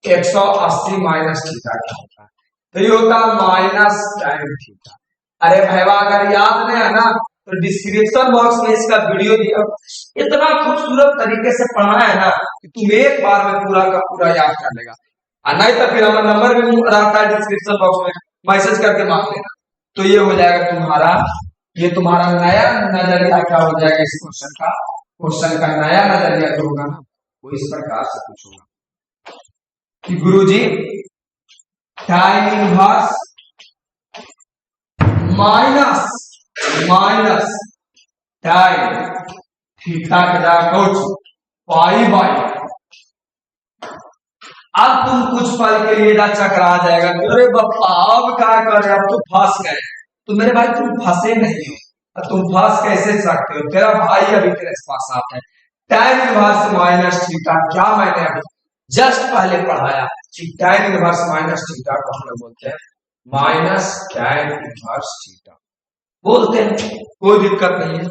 180 - थीटा क्या होता है, तो ये होता है माइनस टाइम थीटा। अरे भैया अगर याद नहीं है ना तो डिस्क्रिप्शन बॉक्स में इसका वीडियो दिया, इतना खूबसूरत तरीके से पढ़ाया है ना कि तुम एक बार में पूरा का पूरा याद कर लेगा, और नहीं तो फिर हमारा नंबर भी रहता है डिस्क्रिप्शन बॉक्स में, मैसेज करके मांग लेना, तो ये हो जाएगा तुम्हारा, ये तुम्हारा नया नजरिया क्या हो जाएगा इस क्वेश्चन का नया नजरिया जो होगा ना वो इस प्रकार से कुछ होगा कि गुरुजी time inverse minus time theta के जगह कुछ π/, अब तुम कुछ पल के लिए ना चकरा जाएगा, अरे बाबा अब क्या करे, अब तो फंस गए, तो मेरे भाई तुम फंसे नहीं हो, तुम फंस कैसे सकते हो, तेरा भाई अभी तेरे पास आता है। tan इनवर्स माइनस थीटा, क्या मैंने अभी जस्ट पहले पढ़ाया कि tan इनवर्स माइनस थीटा को हम लोग बोलते हैं माइनस tan इनवर्स थीटा बोलते हैं, कोई दिक्कत नहीं है।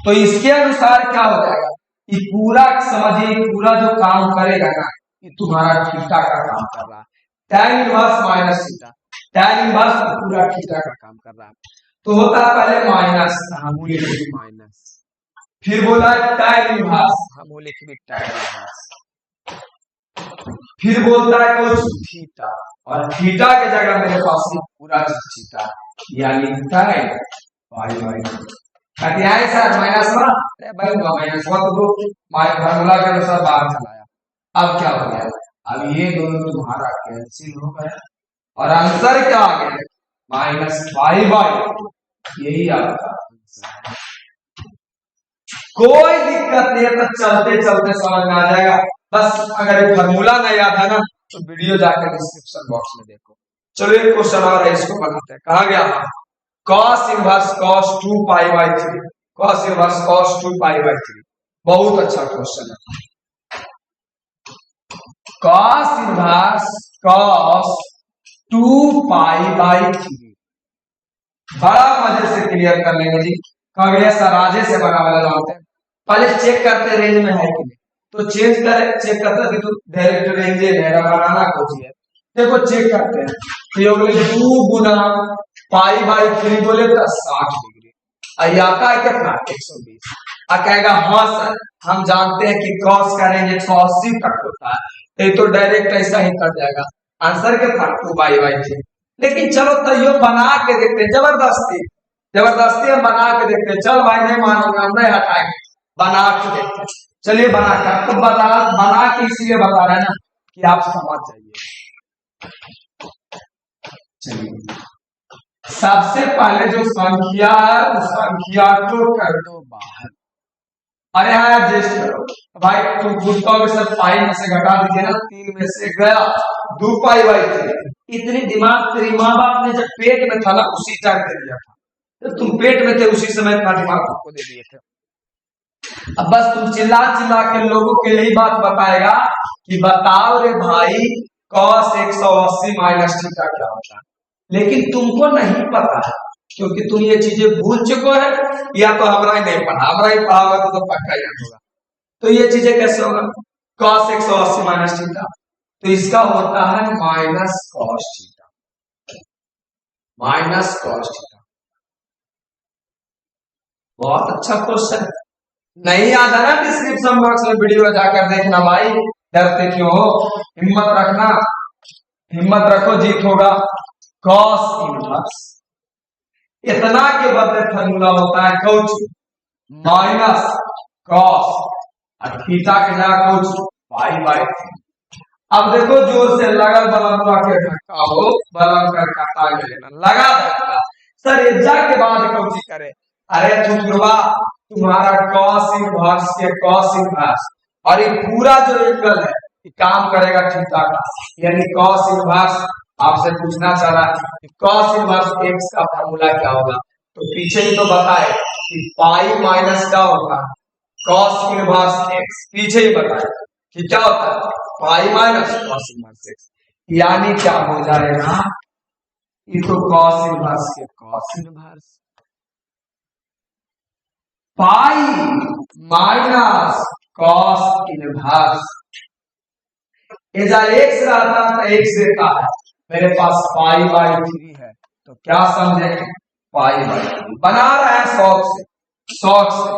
तो इसके अनुसार क्या हो जाएगा कि पूरा समझिए, पूरा जो काम करेगा ना ये तुम्हारा थीटा का काम कर रहा है। tan inverse minus theta, tan inverse पूरा थीटा का काम कर रहा है। तो होता है पहले माइनस, हम लिख माइनस, फिर बोला tan इनवर्स, हम लिख भी tan इनवर्स, फिर बोलता है कुछ थीटा, और थीटा के जगह मेरे पास पूरा थीटा यानी tan पाई बाई कहते हैं सर माइनस वन, अरे भाई हुआ माइनस वन तो फार्मूला के अनुसार बाहर चलाया। अब क्या हो गया, अब ये दोनों तुम्हारा कैंसिल हो गया और आंसर क्या आ गया माइनस पाई बाई, यही आपका आंसर है। कोई दिक्कत नहीं है, तो चलते चलते समझ में आ जाएगा। बस अगर ये फार्मूला नहीं याद है ना तो वीडियो जाकर डिस्क्रिप्शन बॉक्स में देखो। चलो एक क्वेश्चन आ रहा है, इसको बनाते हैं। कहा गया cos inverse cos 2 pi by 3, cos inverse cos 2 pi by 3, बहुत अच्छा क्वेश्चन है। cos inverse cos 2 pi by 3 बड़ा मजे से क्लियर कर लेंगे जी। कहा गया सराजे से बना वाला जानते हैं, पहले चेक करते रेंज में है कि नहीं, तो चेंज करे चेक करते तो डायरेक्ट रेंज है, बनाना कुछ है। देखो चेक करते हैं, तो ये बोले 2 गुना पाई बाई 3 बोले तो 60 डिग्री, आता है कितना 120। अब कहेगा हाँ सर हम जानते हैं कि cos का रेंज 180 तक होता है, ये तो डायरेक्ट ऐसा ही कट जाएगा, आंसर कितना 2 पाई बाई 3। लेकिन चलो तैयो बना के देखते हैं, जबरदस्ती जबरदस्ती हम बना के देखते हैं। चल भाई नहीं मानूंगा, हम नहीं हटाएंगे, बना के देखते हैं। चलिए बना कर, तो बना के इसलिए बता रहे हैं ना कि आप समझ जाइए। चलिए सबसे पहले जो संख्या है उस संख्या को कर दो बाहर, अरे हाँ एडजस्ट करो भाई, तुम खुद कहोगे सर पाई में से घटा दीजिए ना, 3 में से गया 2 पाई बाई 3। इतनी दिमाग तेरी माँ बाप ने जब पेट में था ना उसी टाइम दे दिया था, तो तुम पेट में थे उसी समय इतना दिमाग आपको दे दिए थे। अब बस तुम चिल्ला चिल्ला के लोगों के यही बात बताएगा कि बताओ रे भाई cos 180 माइनस थीटा क्या होता है, लेकिन तुमको नहीं पता है क्योंकि तुम ये चीजें भूल चुके हैं, या तो हमरा ही नहीं पढ़ा, हमरा ही पढ़ा होगा तो पक्का याद होगा। तो ये चीजें कैसे होगा cos 180 माइनस थीटा, तो इसका होता है minus cos theta, minus cos theta. बहुत अच्छा क्वेश्चन, नहीं याद है ना डिस्क्रिप्शन बॉक्स में वीडियो जाकर देखना भाई, डरते क्यों हो, हिम्मत रखना, हिम्मत रखो जीत होगा। cos इनवर्स इतना के बदले फार्मूला होता है कुछ माइनस cos और थीटा के जगह कुछ पाई बाई 3। अब देखो जोर से लगल बलम के धक्का हो, बलम कर काटा लेना लगा धक्का, सर एग्जाम के बाद कौची करे, अरे चुनवा तुम्हारा cos इनवर्स के cos इनवर्स और ये पूरा जो एंगल है ये काम करेगा थीटा का, यानी cos इनवर्स आपसे पूछना चाह रहा है कि cos इनवर्स x का फार्मूला क्या होगा, तो पीछे ही तो बताए कि पाई माइनस क्या होता है cos इनवर्स x, पीछे ही बताए कि क्या होता है पाई माइनस cos इनवर्स x, यानी क्या हो जाएगा ये तो cos इनवर्स के cos इनवर्स पाई माइनस cos इनवर्स, इधर x रहता तो x देता है, मेरे पास पाई बाई 3 है तो क्या समझेंगे पाई बाई 3 बना रहे हैं शौक से, शौक से।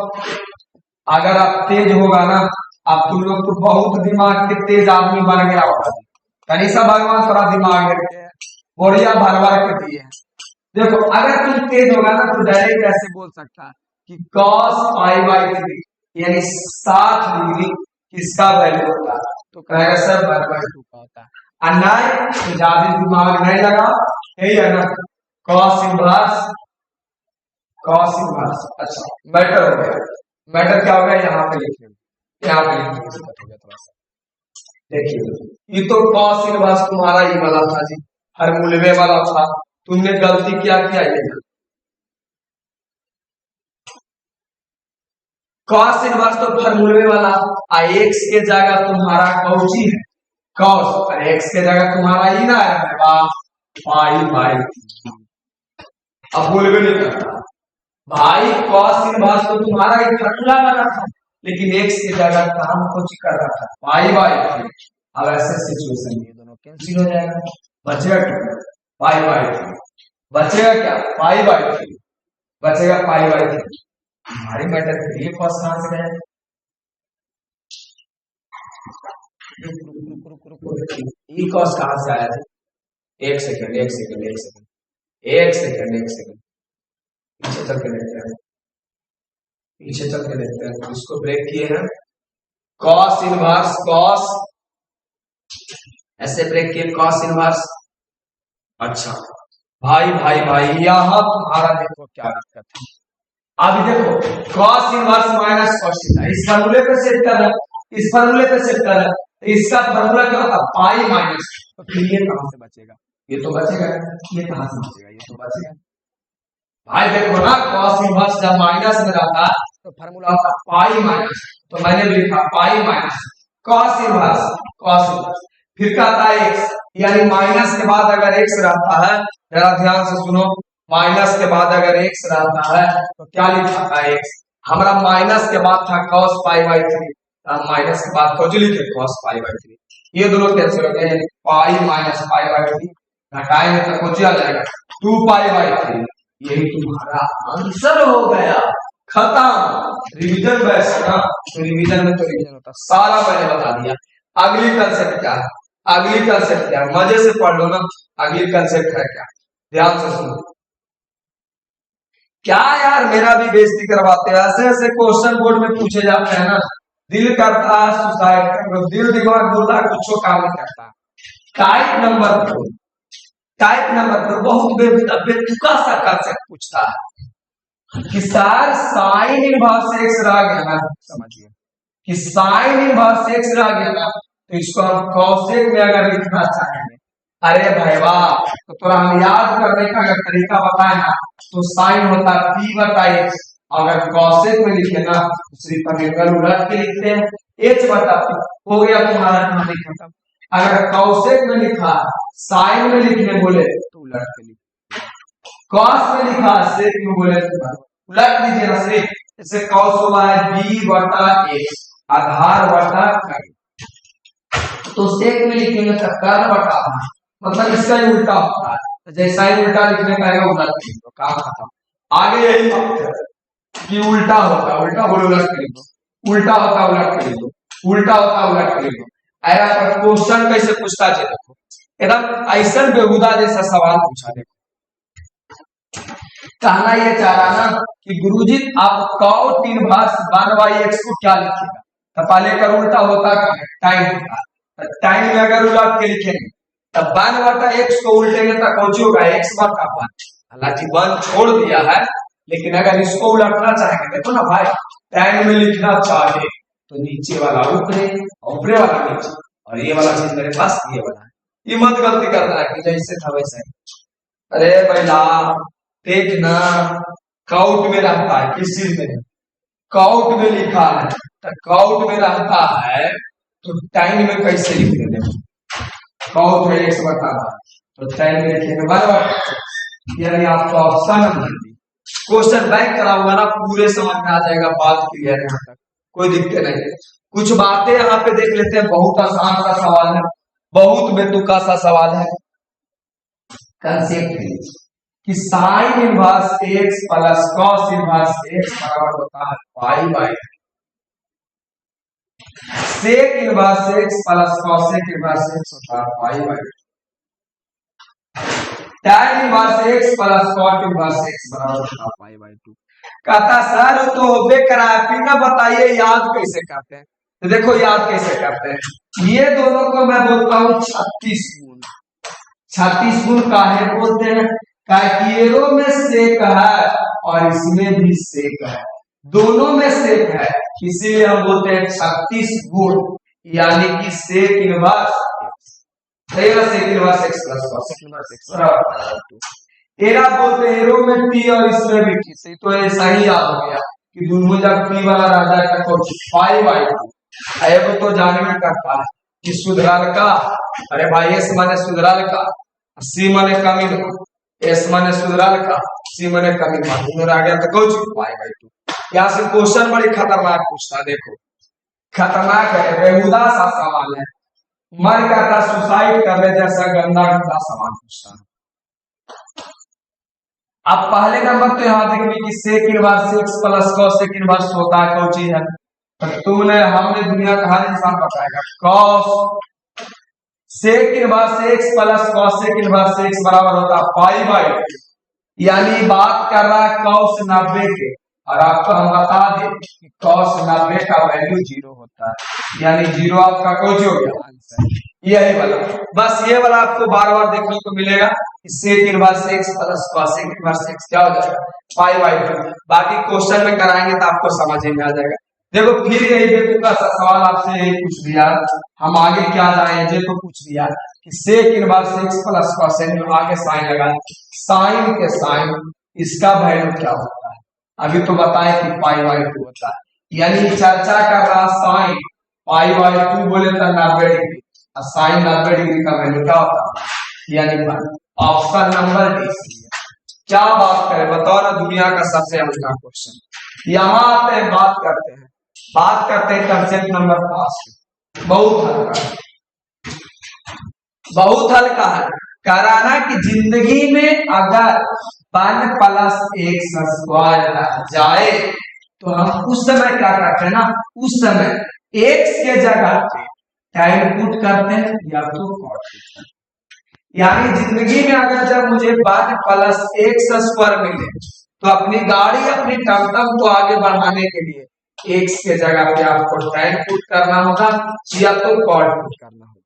अगर आप तेज होगा ना, अब तुम लोग तो बहुत दिमाग के तेज आदमी बन गया होगा, कनीसा भगवान थोड़ा दिमाग देते बोरिया भर भर के दिए। देखो अगर तुम तेज होगा ना तो डायरेक्ट ऐसे बोल सकता है कि cos पाई बाई 3 यानी 60 डिग्री किसका वैल्यू होता है, तो कहेगा सर वन बाई 2 का होता है। अन्याय तो ज्यादा दिमाग नहीं लगा, यही है ना cos इनवर्स, cos इनवर्स। अच्छा मैटर हो गया, मैटर क्या हो गया यहाँ पे लिख लेंगे, यहाँ पे लिख लेंगे थोड़ा सा। देखिए ये तो cos इनवर्स तुम्हारा ये वाला था जी, फार्मूले वाला था, तुमने गलती क्या किया ये कॉस इनवर्स तो फॉर्मूले वाला, एक्स के जगह तुम्हारा कौची है कॉस, और एक्स के जगह तुम्हारा ही ना है पाई बाई। अब बोलबे नहीं करता भाई, कॉस इनवर्स तो तुम्हारा ही फॉर्मूला वाला था, लेकिन एक्स की जगह काम कुछ कर रहा था पाई बाई थ्री। अब ऐसे सिचुएशन में दोनों कैंसिल हो जाएगा, बचेगा क्या पाई बाई थ्री, बचेगा क्या पाई बाई थ्री, बचेगा पाई बाई थ्री। हमारी मैटर ये कॉस कहां से गया, ये कॉस कहां से आया था, एक सेकंड एक सेकंड एक सेकंड एक सेकंड एक सेकंड, पीछे चल के देखते हैं, पीछे चल के देखते हैं। इसको ब्रेक किए हैं, कॉस इनवर्स कॉस, ऐसे ब्रेक किए कॉस इनवर्स। अच्छा भाई भाई भाई यहां तुम्हारा देखो क्या दिक्कत है, अभी देखो cos inverse minus cos theta, इस फॉर्मूले पे सेट कर रहा है, इस फॉर्मूले पे सेट कर रहा है, इसका फॉर्मूला क्या होता है पाई माइनस, तो फिर ये कहां से बचेगा, ये तो बचेगा, ये कहां से बचेगा, ये तो बचेगा। भाई देखो ना कॉस इनवर्स जब माइनस में रहता है तो फार्मूला होता है पाई माइनस, तो मैंने भी लिखा pi minus cos inverse cos inverse, फिर क्या आता है एक्स, यानी माइनस के बाद अगर एक्स रहता है, जरा ध्यान से सुनो, माइनस के बाद अगर एक्स रहता है तो क्या लिखा था एक्स, हमारा माइनस के बाद था cos pi by three, minus के बाद कुछ लिखे cos पाई बाई थ्री, ये दोनों कैंसिल हो गए, pi minus pi by three घटाएंगे तो कुछ आ जाएगा 2 पाई बाई थ्री, यही तुम्हारा आंसर हो गया, खत्म। रिवीजन वैसे ना, तो रिवीजन में तो रिवीजन होता सारा मैंने बता दिया। अगली कंसेप्ट क्या है, अगली कंसेप्ट क्या है, मजे से पढ़ लो ना, अगली कंसेप्ट है क्या, ध्यान से सुनो। क्या यार मेरा भी बेइज्जती करवाते हैं, ऐसे ऐसे क्वेश्चन बोर्ड में पूछे जाते हैं ना, दिल करता है सुसाइड कर लो, दिल दिमाग बोलता है कुछ काम नहीं करता। टाइप नंबर 4, टाइप नंबर 4 बहुत बेतुका सा कंसेप्ट पूछता है कि सर साइन इनवर्स एक्स रह गया ना, समझिए कि साइन इनवर्स एक्स रह गया ना, तो इसको हम कॉसेक में अगर लिखना चाहेंगे, अरे भाई वाह, तो थोड़ा हम याद करने का अगर तरीका बताए ना, तो साइन होता है p बटा x, अगर कॉसेक में लिखे ना तो सिर्फ हम एंगल उलट के लिखते हैं h बटा p, हो गया तुम्हारा कहानी खत्म। अगर कॉसेक में लिखा साइन में लिखने बोले तो उलट के लिखिए, कॉस में लिखा सेक में बोले तो उलट लीजिए ना, सिर्फ जैसे कॉस हुआ है b बटा x आधार बटा कर्ल, तो सेक में लिखेंगे तो कर्ल बटा आधार, मतलब इसका ही उल्टा होता है, तो जैसा ही उल्टा लिखने का है उलट के लिखो, काम खत्म। आगे यही बात है कि उल्टा होता उल्टा बोलो उलट के लिखो, उल्टा होता उलट के लिखो, उल्टा होता उलट के लिखो। ऐसा पर क्वेश्चन कैसे पूछता है देखो, एकदम ऐसा बेहुदा जैसा सवाल पूछा, देखो कहना ये चाह रहा ना कि गुरुजी आप कॉट इनवर्स 1/x को क्या लिखेगा, तो पहले का उल्टा होता क्या है टाइम होता, टाइम में अगर उलट के लिखेंगे तब 1 बटा x को उल्टेंगे तो कौन होगा x बटा 1, हालांकि 1 छोड़ दिया है, लेकिन अगर इसको उलटना चाहेंगे, देखो ना भाई टाइम में लिखना चाहे तो नीचे वाला ऊपरे, ऊपरे वाला नीचे, और ये वाला चीज मेरे पास ये वाला है, ये मत गलती करना है कि जैसे था वैसे। अरे भैया देख ना, काउट में रहता है, किस चीज में काउट में लिखा है, तो काउट में रहता है तो टाइम में कैसे लिखते हैं, काउट है x बटा 1, तो टाइम में लिखेंगे 1 बटा, यानी आपको option number D. Question bank करा हुआ ना, पूरे समझ में आ जाएगा, बात क्लियर है, यहाँ तक कोई दिक्कत नहीं। कुछ बातें यहाँ पे देख लेते हैं, बहुत आसान सा सवाल है, बहुत बेतुका सा सवाल है। कंसेप्ट कि sine inverse x plus cos inverse x बराबर होता है pi by, sec inverse x plus cosec inverse x होता है pi by, tan inverse x plus cot inverse x बराबर होता है पाई बाई 2। कहता सर तो होबे करा, फिर ना बताइए याद कैसे करते हैं, तो देखो याद कैसे करते हैं, ये दोनों को मैं बोलता हूं 36 गुण, 36 गुण काहे बोलते हैं, काकिएरो में सेक है और इसमें भी सेक है, दोनों में सेक है, इसीलिए हम बोलते हैं 36 गुण, यानी कि sec inverse sec inverse x plus cosec inverse x बराबर 2। एरा बोलते हैं एरो में t और इसमें भी t, तो ये सही याद हो गया, कि दोनों जब पी वाला रह जाएगा तो पाई बाई टू। अब तो जाने में करता है कि सुधरल का, अरे भाई एस माने सुधरल का, सी माने कमी, एस माने सुधरल का, सी माने कमी, दोनों आ गया तो कुछ पाई बाई टू। यहाँ से क्वेश्चन बड़ी खतरनाक पूछता, देखो खतरनाक है, बेहुदा सा सवाल है, मन करता सुसाइड करने जैसा गंदा गंदा सवाल पूछता। अब पहले नंबर तो यहाँ देखिए कि sec inverse x plus cosec inverse होता है, कौन चीज है, तो तुमने हमने दुनिया का हर इंसान बताएगा cosec inverse x plus cosec inverse x बराबर होता है पाई बाई टू। यानी बात कर रहा है कॉस 90 के, और आपको हम बता दें कि कॉस 90 का वैल्यू 0 होता है, यानी 0 आपका कौन हो गया आंसर, यही वाला। बस ये वाला आपको बार बार देखने को मिलेगा, sec inverse x plus cosec inverse x क्या हो जाएगा पाई बाई टू। बाकी क्वेश्चन में कराएंगे तो आपको समझ में आ जाएगा। देखो फिर यही बेतुका सा सवाल आपसे यही पूछ दिया, हम आगे क्या जाए ये तो पूछ दिया कि sec inverse x plus cos आगे साइन लगा, साइन के साइन इसका वैल्यू क्या होता है, अभी तो बताए कि पाई बाई टू होता है, यानी चर्चा कर रहा साइन पाई बाई टू बोले तो 90 डिग्री, और साइन 90 डिग्री का वैल्यू क्या होता है, यानी ऑप्शन नंबर डी सही है। क्या बात करें बताओ ना, दुनिया का सबसे हल्का क्वेश्चन। यहाँ आते हैं बात करते हैं कंसेप्ट नंबर 5, बहुत हल्का है, बहुत हल्का है। कराना कि जिंदगी में अगर 1 प्लस एक्स स्क्वायर रह जाए तो हम उस समय क्या करते हैं ना, उस समय एक्स के जगह पे टाइम पुट करते हैं या तो कॉट पुट करते हैं। यानी जिंदगी में अगर जब मुझे 1 प्लस एक्स स्क्वायर मिले तो अपनी गाड़ी अपनी टमटम को आगे बढ़ाने के लिए एक्स के जगह पे आपको टाइम पुट करना होगा या तो कॉट पुट करना होगा।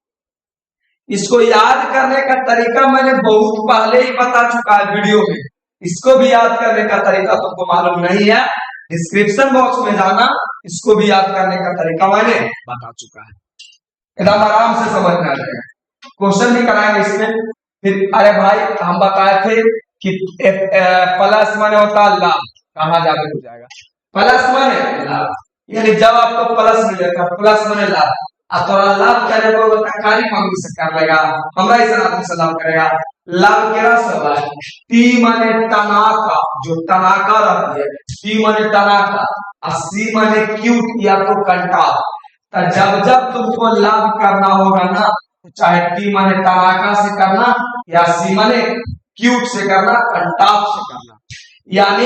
इसको याद करने का तरीका मैंने बहुत पहले ही बता चुका है वीडियो में, इसको भी याद करने का तरीका तुमको मालूम नहीं है, डिस्क्रिप्शन बॉक्स में जाना, इसको भी याद करने का तरीका मैंने बता चुका है, एकदम आराम से समझ में आ जाएगा। क्वेश्चन भी कराएंगे इसमें। फिर अरे भाई हम बताए थे कि प्लस माने होता लाभ, कहाँ जाके हो जाएगा प्लस माने लाभ, यानी जब आपको प्लस मिलेगा प्लस माने लाभ, थोड़ा लाभ करे तो कारी मम्मी से कर लेगा, हमरा इस आदमी से लाभ करेगा। लाभ केरा सवाल टी माने तनाका, जो तनाका रहती है, टी माने तनाका, और सी माने क्यूट या तो कंटाप। तो जब जब तुमको लाभ करना होगा ना, तो चाहे टी माने तनाका से करना या सी माने क्यूट से करना, कंटाप से करना। यानी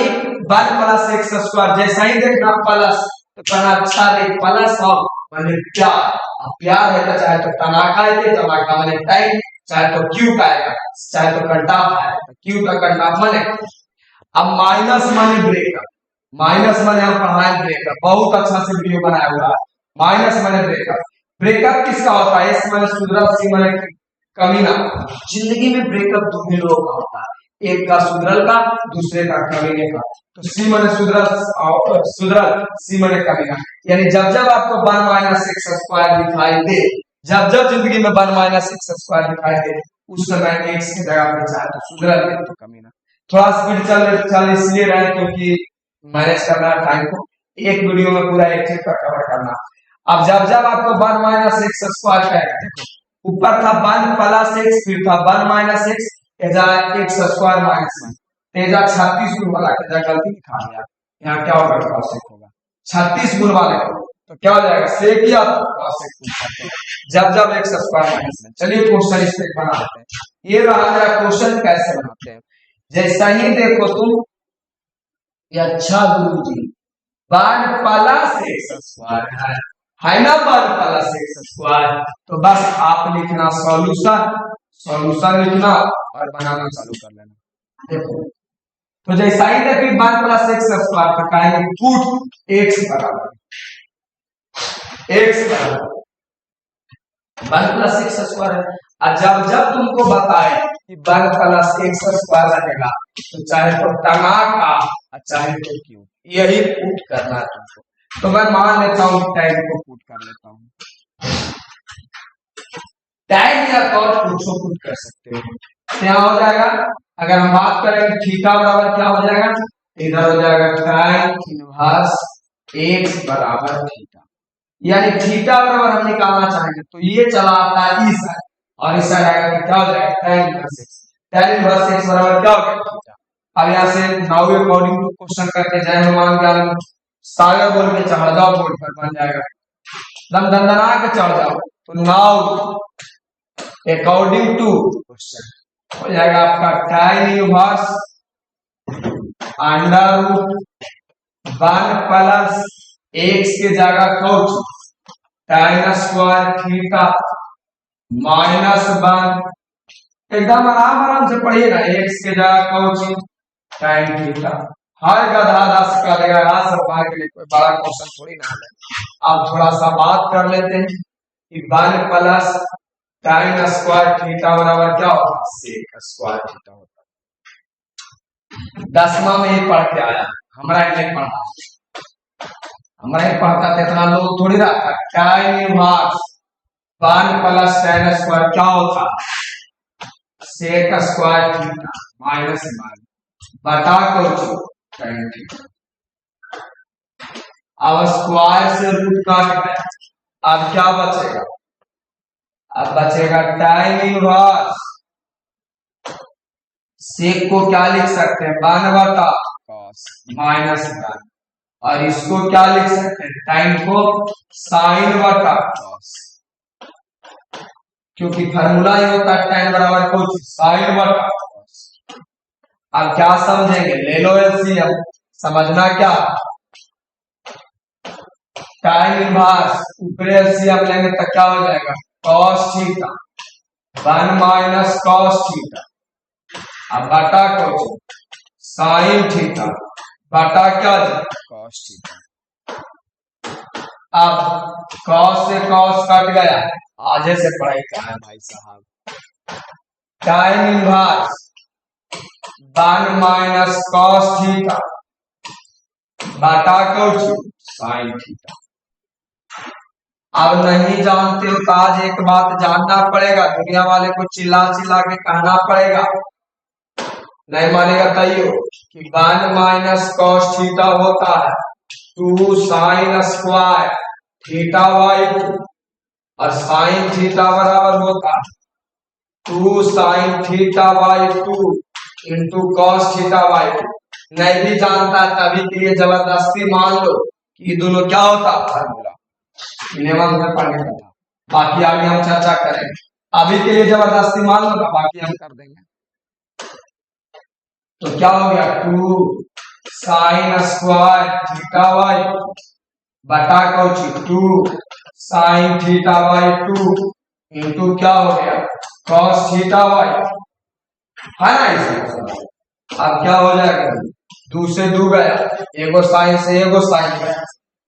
1 प्लस एक्स स्क्वायर जैसा ही देखना प्लस तो कहना अच्छा रे प्लस और माने प्यार, प्यार है तो चाहे तो तनाका है, तनाका माने टाइम, चाहे तो क्यूट आएगा, चाहे तो कंटाप आएगा, तो क्यूट और कंटाप माने। अब माइनस माने ब्रेकअप, माइनस माने हम पढ़ाए ब्रेकअप, बहुत अच्छा से वीडियो बनाया हुआ है। माइनस माने ब्रेकअप, ब्रेकअप किसका होता है, एस माने सुधरल, सी माने कमीना। जिंदगी में ब्रेकअप दो लोगों का होता है, एक का सुधरल का, दूसरे का कमीने का। तो सी माने सुधरल, सी माने कमीना। यानी जब जब आपको 1 माइनस एक्स स्क्वायर दिखाई दे, जब जब जिंदगी में 1 माइनस एक्स स्क्वायर दिखाई दे, उस समय एक्स की जगह पे चाहे तो सुधरल है तो कमीना। थोड़ा स्पीड चल इसलिए रहे क्योंकि मैनेज करना है टाइम को, एक वीडियो में पूरा एक चीज का कवर करना। अब जब जब आपको 1 माइनस एक्स स्क्वायर कहेगा, देखो ऊपर था 1 प्लस एक्स, फिर था 1 minus x, x square minus 1, Teja 36 गुण वाला तेजा गलती दिखा दिया, यहाँ क्या होगा कॉसेक होगा 36 गुण वाले को, तो क्या हो जाएगा सेक या तो कॉसेक पूछ सकते हैं जब जब एक्स स्क्वायर माइनस 1। चलिए क्वेश्चन इस पे बना लेते हैं, ये रहा मेरा क्वेश्चन कैसे बनाते हैं। जैसा ही देखो तुम, अच्छा गुरुजी 1 प्लस एक्स स्क्वायर है ना, 1 प्लस एक्स स्क्वायर, तो बस आप लिखना सॉल्यूशन लिखना और बनाना चालू कर लेना। देखो तो जैसा ही देखिए 1 प्लस एक्स स्क्वायर तो कहेंगे पुट एक्स बराबर 1 प्लस एक्स स्क्वायर है। और जब जब तुमको बताए कि 1 प्लस एक्स स्क्वायर रहेगा तो चाहे तो तनाका चाहे तो क्यों, यही पुट करना है तुमको। तो मैं मान लेता हूँ टाइम को पुट कर लेता हूँ, टाइम या कॉस पुट कर सकते हो, यहाँ हो जाएगा। अगर हम बात करें थीटा बराबर क्या हो जाएगा, इधर हो जाएगा tan इनवर्स x बराबर थीटा, यानी थीटा बराबर हम निकालना चाहेंगे तो ये चला आता है इस साइड और इस साइड आएगा तो क्या हो जाएगा tan inverse x। tan inverse x बराबर क्या हो गया थीटा। अब यहाँ से नाउ अकॉर्डिंग टू क्वेश्चन करके जय हनुमान ज्ञान सागर बोल के चढ़ जाओ बोर्ड पर, बन जाएगा दम दंदना के चढ़ जाओ। तो नाउ अकॉर्डिंग टू क्वेश्चन हो जाएगा आपका tan inverse under root 1 plus x के जगह कौच tan स्क्वायर थीटा माइनस 1, एकदम आराम आराम से पढ़िएगा, x के जगह कौच tan थीटा। हर गधा 10 का देगा, आज सब बार के लिए कोई बड़ा क्वेश्चन थोड़ी ना है। अब थोड़ा सा बात कर लेते हैं कि 1 प्लस tan स्क्वायर थीटा बराबर क्या होता है sec स्क्वायर थीटा होता है। 10वां में ही पढ़ के आया, हमारा नहीं पढ़ा, हमारा ही पढ़ता था, इतना लोग थोड़ी रहा। tan inverse 1 plus tan square क्या होता sec स्क्वायर थीटा माइनस 1 बटा कौच tan थीटा। अब स्क्वायर से रूट काट गया, अब क्या बचेगा, अब बचेगा tan इनवर्स सेक को क्या लिख सकते हैं 1 बटा cos माइनस 1, और इसको क्या लिख सकते हैं tan को sin बटा cos, क्योंकि फार्मूला ये होता है tan बराबर कुछ sin बटा cos। अब क्या समझेंगे, ले लो एलसीएम, समझना क्या tan इनवर्स ऊपर एलसीएम लेंगे तो क्या हो जाएगा cos theta 1 minus cos theta, अब बटा कोच sin थीटा बटा क्या cos थीटा। अब cos से cos कट गया, आजे से पढ़ाई क्या है भाई साहब। tan inverse 1 minus cos theta बटा कोच sin थीटा। अब नहीं जानते हो तो आज एक बात जानना पड़ेगा, दुनिया वाले को चिल्ला चिल्ला के कहना पड़ेगा, नहीं मानेगा तैयो कि 1 माइनस cos थीटा होता है 2 sin स्क्वायर थीटा बाई 2, और sin थीटा बराबर होता है 2 sin theta by 2 into cos theta by 2। नहीं भी जानता तभी के लिए जबरदस्ती मान लो कि दोनों क्या होता फार्मूला नियम में पढ़ने का था, बाकी आगे हम चर्चा करेंगे, अभी के लिए जबरदस्ती मान लो, बाकी हम कर देंगे। तो क्या हो गया 2 sin स्क्वायर थीटा बाई बटा Cauchy 2 sin theta by 2 into क्या हो गया cos थीटा बाई, है ना इसे। अब क्या हो जाएगा 2 से 2 गया, एगो साइन से एगो साइन गया,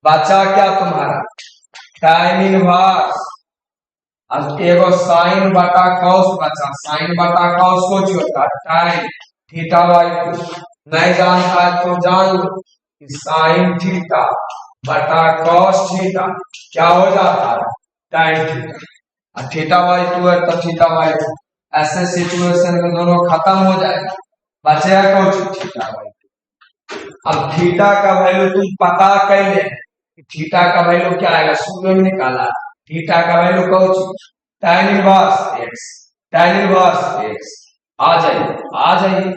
बचा क्या तुम्हारा tan इनवर्स, अब एगो साइन बटा cos बचा, साइन बटा cos को होता tan थीटा बाई 2। नहीं जानता है तो जान लो कि साइन थीटा बटा cos थीटा क्या हो जाता है tan थीटा, और थीटा बाई 2 है तो थीटा बाई 2। ऐसे सिचुएशन में दोनों खत्म हो जाएगा, बचेगा कौन थीटा बाई 2। अब थीटा का वैल्यू तुम पता कर ले, थीटा का वैल्यू क्या आएगा, शून्य में निकाला, थीटा का वैल्यू कौन tan inverse x, tan inverse x आ जाइए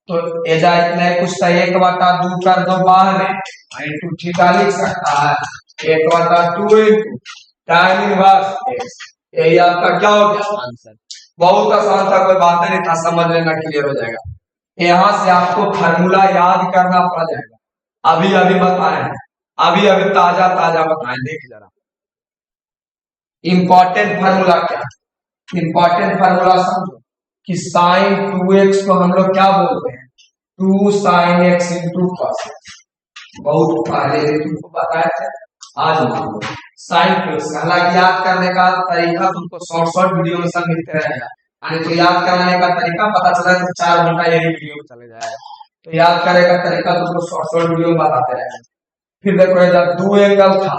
तो एजा इतना कुछ था 1 बटा 2 कर दो बाहर में इंटू थीटा लिख सकता है 1 बटा 2 इंटू tan इनवर्स x। यही आपका क्या हो गया आंसर, बहुत आसान था, कोई बात नहीं था, समझ लेना क्लियर हो जाएगा। यहाँ से आपको फार्मूला याद करना पड़ जाएगा, अभी अभी बताए, अभी अभी ताजा ताजा बताए, देख जरा इंपॉर्टेंट फार्मूला क्या, इंपॉर्टेंट फार्मूला समझो कि साइन 2x को हम लोग क्या बोलते हैं 2 sin x into cos x, बहुत पहले तुमको बताया था, आज मान लो साइन 2x। हालांकि याद करने का तरीका तुमको शॉर्ट शॉर्ट वीडियो में सब मिलते रहेगा, यानी तो याद कराने का तरीका पता चला तो 4 घंटा यही वीडियो में चले जाएगा, तो याद करने का तरीका तुमको शॉर्ट शॉर्ट वीडियो में बताते रहेंगे। फिर देखो जब 2 एंगल था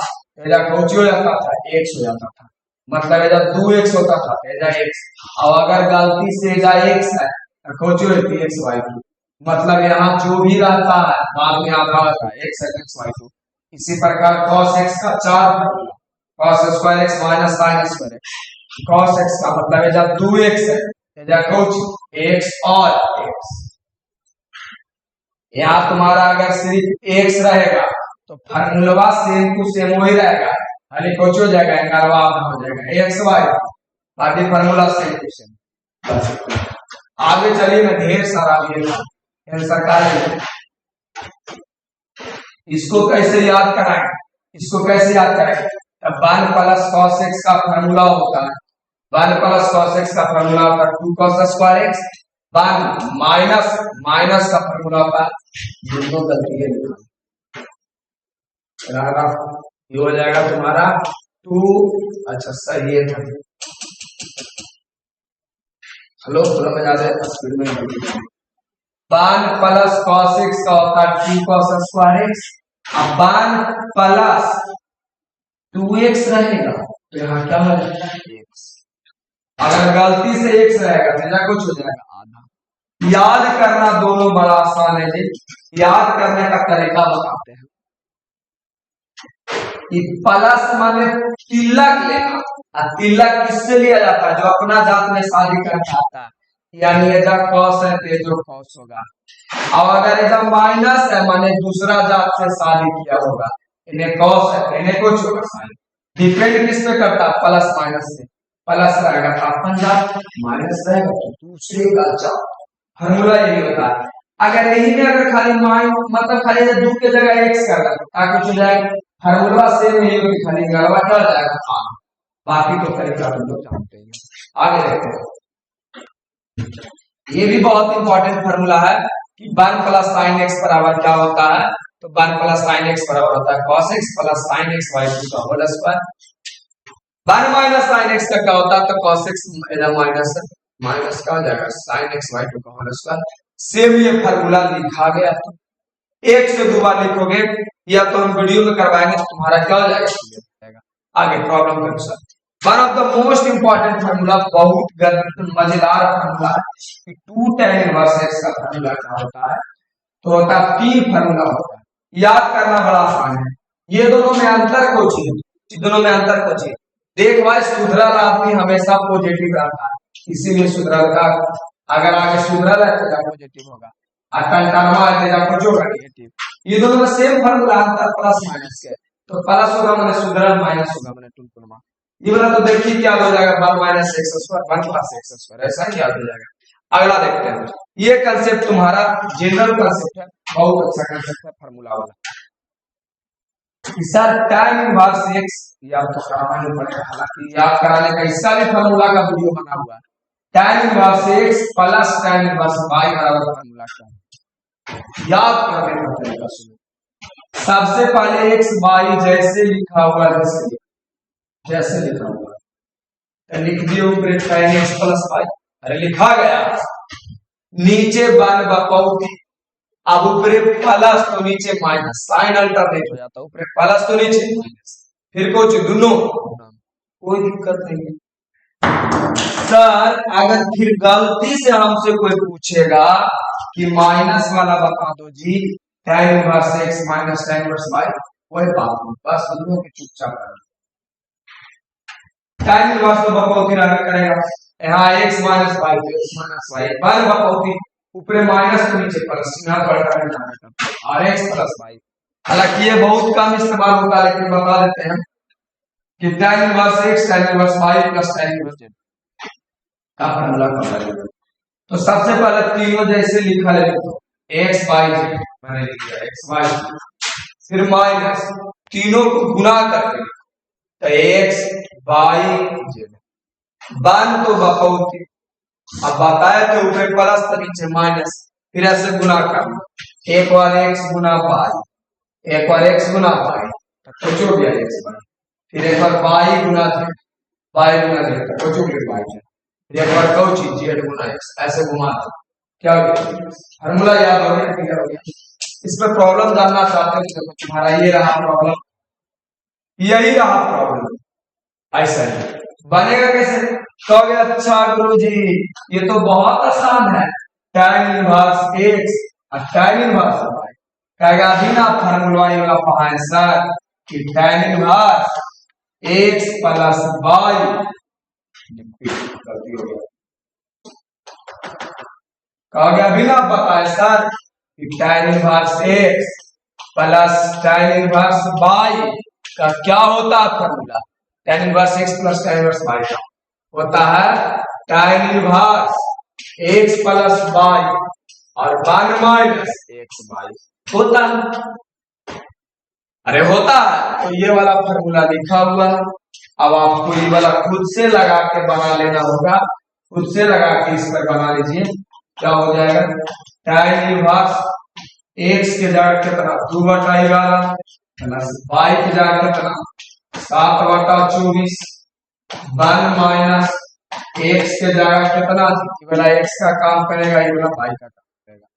कौची हो जाता था x हो जाता था, मतलब जब 2x होता था एजा x, और अगर गलती से एजा x है तो कौची होती x बाई 2, मतलब यहाँ जो भी रहता है बाद में आधा होता है एक्स एक्स वाई टू। इसी प्रकार cos x का 4 formula, cos square x minus sin square x। cos x का मतलब है जब 2x है या कुछ x और x। यहाँ तुम्हारा अगर सिर्फ x रहेगा तो फॉर्मूला सेम टू सेम वही रहेगा, खाली कुछ हो जाएगा एंगलवा हो जाएगा x y, बाकी फॉर्मूला सेम टू सेम। आगे चलिए मैं ढेर सारा सरकार इसको कैसे याद कराएं, इसको कैसे याद करें? तब 1 प्लस cos x का फॉर्मूला होता है, 1 प्लस cos x का फॉर्मूला होता है 2 cos square x, 1 minus minus का फॉर्मूला होता है, दोनों गलती है ये हो जाएगा तुम्हारा 2। अच्छा सही है था, हेलो थोड़ा मजा आ जाए स्पीड में। 1 प्लस cos x का होता है 2 cos स्क्वायर x, अब 1 प्लस 2x रहेगा तो यहाँ क्या हो जाएगा x। अगर गलती से x रहेगा तो यहाँ कुछ हो जाएगा आधा। याद करना दोनों बड़ा आसान है जी, याद करने का तरीका बताते हैं। प्लस माने तिलक लेना, तिलक किससे लिया जाता है? जो अपना जात में शादी करना आता है, यानी ये जब कॉस है तो जो कॉस होगा। अब अगर ये जब माइनस है माने दूसरा जात से शादी किया होगा, इन्हें कॉस है इन्हें कुछ होगा साइन। डिपेंड किस पे करता है? प्लस माइनस से। प्लस रहेगा तो अपन जात, माइनस रहेगा तो दूसरे का जात। फॉर्मूला यही होता है। अगर यही में अगर खाली मतलब खाली दो के जगह एक्स कर दो क्या कुछ हो जाएगा? फॉर्मूला सेम ही होगी, खाली गड़बड़ कर जाएगा, बाकी तो तरीका हम लोग जानते हैं। आगे देखते हैं, ये भी बहुत इंपॉर्टेंट फॉर्मूला है कि 1 प्लस साइन एक्स बराबर क्या होता है? तो 1 प्लस साइन एक्स बराबर होता है cos x plus sine x by 2 का whole square. 1 minus sine x का क्या होता है? तो cos x माइनस माइनस का हो जाएगा साइन एक्स बाई 2 का होल स्क्वायर। सेम ये फॉर्मूला लिखा गया, तो एक से दो बार लिखोगे या तो हम वीडियो में करवाएंगे तो तुम्हारा क्या हो जाएगा? आगे प्रॉब्लम के अनुसार one of the most important formula, बहुत मजेदार फॉर्मूला है कि 2 tan इनवर्स x का फॉर्मूला क्या होता है? तो होता है 3 फॉर्मूला होता है, याद करना बड़ा आसान है। ये दोनों में अंतर कुछ है, दोनों में अंतर कुछ है। देख भाई सुधरल आदमी हमेशा पॉजिटिव रहता है, इसीलिए सुधरल का अगर आगे सुधरल है तो पॉजिटिव होगा, अटंटरमा है तो कुछ होगा नेगेटिव। ये दोनों में सेम फॉर्मूला अंतर प्लस माइनस के, तो प्लस होगा मैंने सुधरल, माइनस होगा मैंने टुनटुनमा। ये वाला तो देखिए क्या हो जाएगा 1 minus x square 1 plus x square, ऐसा ही याद हो जाएगा। अगला देखते हैं, ये कंसेप्ट तुम्हारा जनरल कंसेप्ट है, बहुत अच्छा कंसेप्ट है फॉर्मूला वाला। सर tan इनवर्स x याद तो कराना ही पड़ेगा, हालांकि याद कराने का इसका भी फॉर्मूला का वीडियो बना हुआ है। tan inverse x plus tan inverse y बराबर फॉर्मूला क्या है, याद करने का तरीका सुनो। सबसे पहले x y जैसे लिखा हुआ है, जैसे लिखा हुआ तो लिख दियो ऊपर tan x प्लस y, अरे लिखा गया नीचे 1 बकौती, अब ऊपर प्लस तो नीचे माइनस, साइन अल्टरनेट हो जाता है, ऊपर प्लस तो नीचे माइनस, फिर कुछ दोनों कोई दिक्कत नहीं। सर अगर फिर गलती से हमसे कोई पूछेगा कि माइनस वाला बता दो जी, tan inverse x minus tan inverse y, कोई बात नहीं, बस दोनों के चुपचाप करना। tan इनवर्स तो बकौती करेगा, यहाँ x minus y x minus y 1 बकौती, ऊपर माइनस तो नीचे प्लस, यहाँ पर और x प्लस y। हालांकि ये बहुत कम इस्तेमाल होता है, लेकिन बता देते हैं कि tan inverse x tan inverse y plus tan inverse z का फॉर्मूला क्या है। तो सबसे पहले तीनों जैसे लिखा ले तो x y z मैंने लिख दिया x y, फिर माइनस तीनों को गुणा करके तो x y z 1 तो बकौती, अब बताए तो ऊपर प्लस तो नीचे माइनस, फिर ऐसे गुना करना, एक बार x गुना y, एक बार x गुना y तो कुछ हो गया x y, फिर एक बार y गुना z, y गुना z तो कुछ हो गया y z, फिर एक बार कौन चीज z गुना x, ऐसे घुमा दो, क्या हो गया? फॉर्मूला याद हो गया, क्लियर हो गया। इसमें प्रॉब्लम जानना चाहते हो तो तुम्हारा ये रहा प्रॉब्लम, यही रहा प्रॉब्लम, ऐसा है बनेगा कैसे? तो अच्छा गुरु जी ये तो बहुत आसान है, tan इनवर्स x और tan इनवर्स y कहेगा अभी ना फार्मूला ये वाला पढ़ा है सर कि tan inverse x plus y गलती हो गया कहा गया अभी ना बताए सर कि tan inverse x plus tan inverse y का क्या होता है formula tan inverse x plus tan inverse y का होता है tan inverse x plus y और 1 माइनस x y होता है अरे होता है तो ये वाला फार्मूला लिखा हुआ है अब आपको ये वाला खुद से लगा के बना लेना होगा खुद से लगा के इस पर बना लीजिए क्या हो जाएगा tan इनवर्स x के जगह कितना 2/11 प्लस y की जगह कितना 7/24 1 माइनस x के जगह कितना ये वाला x का काम करेगा ये वाला y का काम करेगा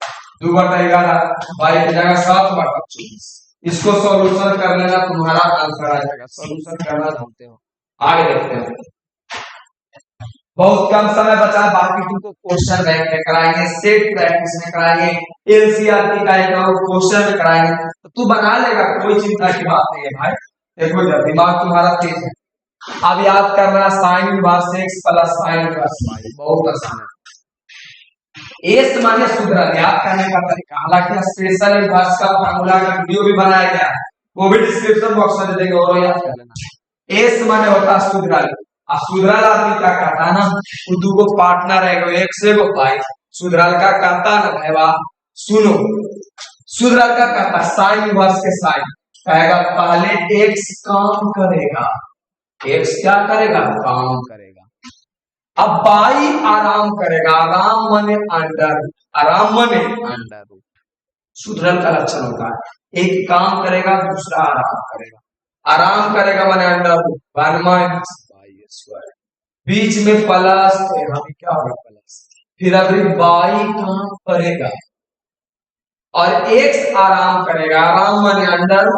2/11 y की जगह 7/24 इसको सॉल्यूशन कर लेना तुम्हारा आंसर आ जाएगा सॉल्यूशन करना जानते हो आगे देखते हैं बहुत कम समय बचा है बाकी तुमको क्वेश्चन बैंक में कराएंगे सेट प्रैक्टिस में कराएंगे एनसीईआरटी का एक और क्वेश्चन में कराएंगे तो तू बना लेगा कोई चिंता की बात नहीं है भाई देखो जब दिमाग तुम्हारा तेज है अब याद करना sin inverse x plus sin inverse y बहुत आसान है एस माने सूत्र याद करने का तरीका हालांकि स्पेशल इनवर्स का फार्मूला का वीडियो भी बनाया गया है वो भी डिस्क्रिप्शन बॉक्स में दे देंगे और याद कर लेना एस माने होता है सूत्र सुधरल आदमी क्या कहता है ना वो दूगो पार्टनर है x एगो y सुधरल का कहता है ना भाईवा सुनो सुधरल का कहता साइन इनवर्स के साइन कहेगा पहले x काम करेगा x क्या करेगा काम करेगा अब y आराम करेगा आराम माने अंडर आराम माने अंडर रूट सुधरल का लक्षण होता है एक काम करेगा दूसरा आराम करेगा माने अंडर रूट 1 माइनस बीच में प्लस तो यहाँ भी क्या होगा प्लस फिर अभी y काम करेगा और x आराम करेगा आराम माने अंडर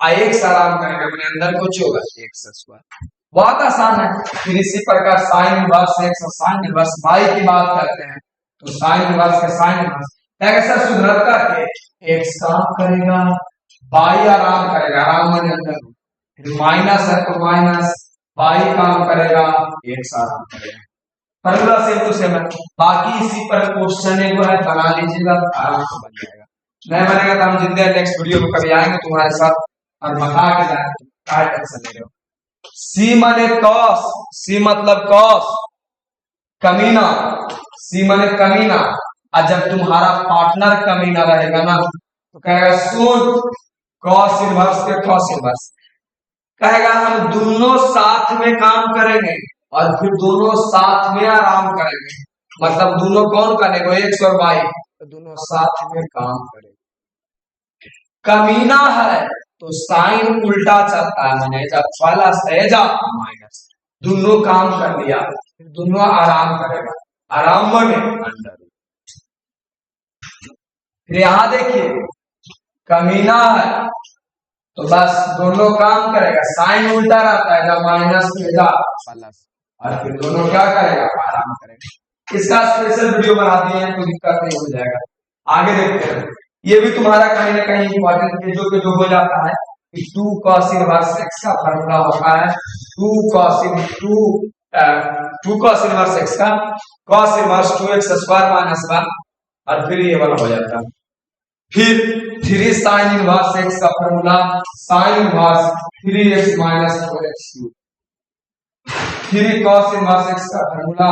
x आराम करेगा माने अंदर कुछ होगा x स्क्वायर बहुत आसान है फिर इसी प्रकार साइन इनवर्स x और साइन इनवर्स y की बात करते हैं तो साइन इनवर्स का साइन इनवर्स कैसा सुधरता है x काम करेगा y आराम करेगा आराम माने अंदर फिर माइनस है तो माइनस y काम करेगा x आराम करेगा फार्मूला सेम टू सेम है बाकी इसी पर क्वेश्चन एक है बना लीजिएगा आराम से बन जाएगा नहीं बनेगा तो हम जिंदे नेक्स्ट वीडियो में कभी आएंगे तुम्हारे साथ और बता के जाएंगे क्या टेंशन ले रहे हो c माने cos c मतलब cos कमीना c माने कमीना और जब तुम्हारा पार्टनर कमीना रहेगा ना तो कहेगा सुन cos इनवर्स के cos इनवर्स कहेगा हम दोनों साथ में काम करेंगे और फिर दोनों साथ में आराम करेंगे मतलब दोनों कौन करेगा x और y तो दोनों साथ में काम करेंगे कमीना है तो साइन उल्टा चलता है मैंने जब प्लस है जब माइनस दोनों काम कर लिया फिर दोनों आराम करेगा आराम माने अंडर फिर यहां देखिए कमीना है तो बस दोनों काम करेगा साइन उल्टा रहता है जब माइनस भेजा प्लस और फिर दोनों क्या करेगा आराम करेगा इसका स्पेशल वीडियो बना दिए हैं तो दिक्कत नहीं हो जाएगा आगे देखते हैं ये भी तुम्हारा कहीं ना कहीं इंपॉर्टेंट जो हो जाता है कि 2 cos इनवर्स x का फार्मूला होता है 2 cos इनवर्स x का cos inverse 2x square minus 1 और फिर ये वाला हो जाता है फिर 3 sin इनवर्स x का formula sin inverse 3x minus 4x cube 3 cos inverse x का formula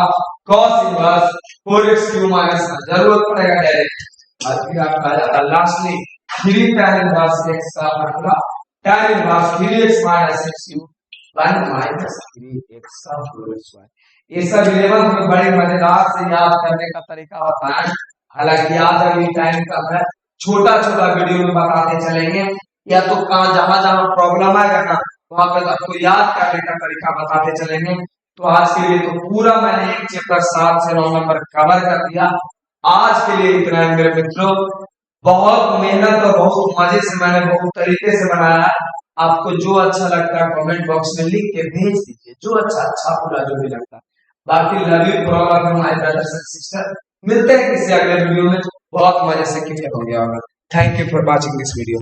cos inverse 4x cube minus 1 जरूरत पड़ेगा डायरेक्ट और फिर आपका आ जाता लास्टली 3 tan इनवर्स x का formula tan inverse 3x minus x cube 1 minus 3x का होल स्क्वायर ये सब 11th में बड़े मजेदार से याद करने का तरीका बताएं हालांकि याद अभी टाइम कम है छोटा छोटा वीडियो में बताते चलेंगे या तो कहां जहां जहां प्रॉब्लम आएगा ना वहां पे आपको याद करने का तरीका बताते चलेंगे तो आज के लिए तो पूरा मैंने एक चैप्टर 7 से 9 नंबर कवर कर दिया आज के लिए इतना है मेरे मित्रों बहुत मेहनत और बहुत मजे से मैंने बहुत तरीके से बनाया है आपको जो अच्छा लगता है कमेंट बॉक्स में लिख के भेज दीजिए जो अच्छा अच्छा पूरा जो भी लगता है बाकी love you for all of my brothers and sister मिलते हैं किसी अगले वीडियो में, बहुत मजे से क्लियर हो गया होगा। Thank you for watching this video.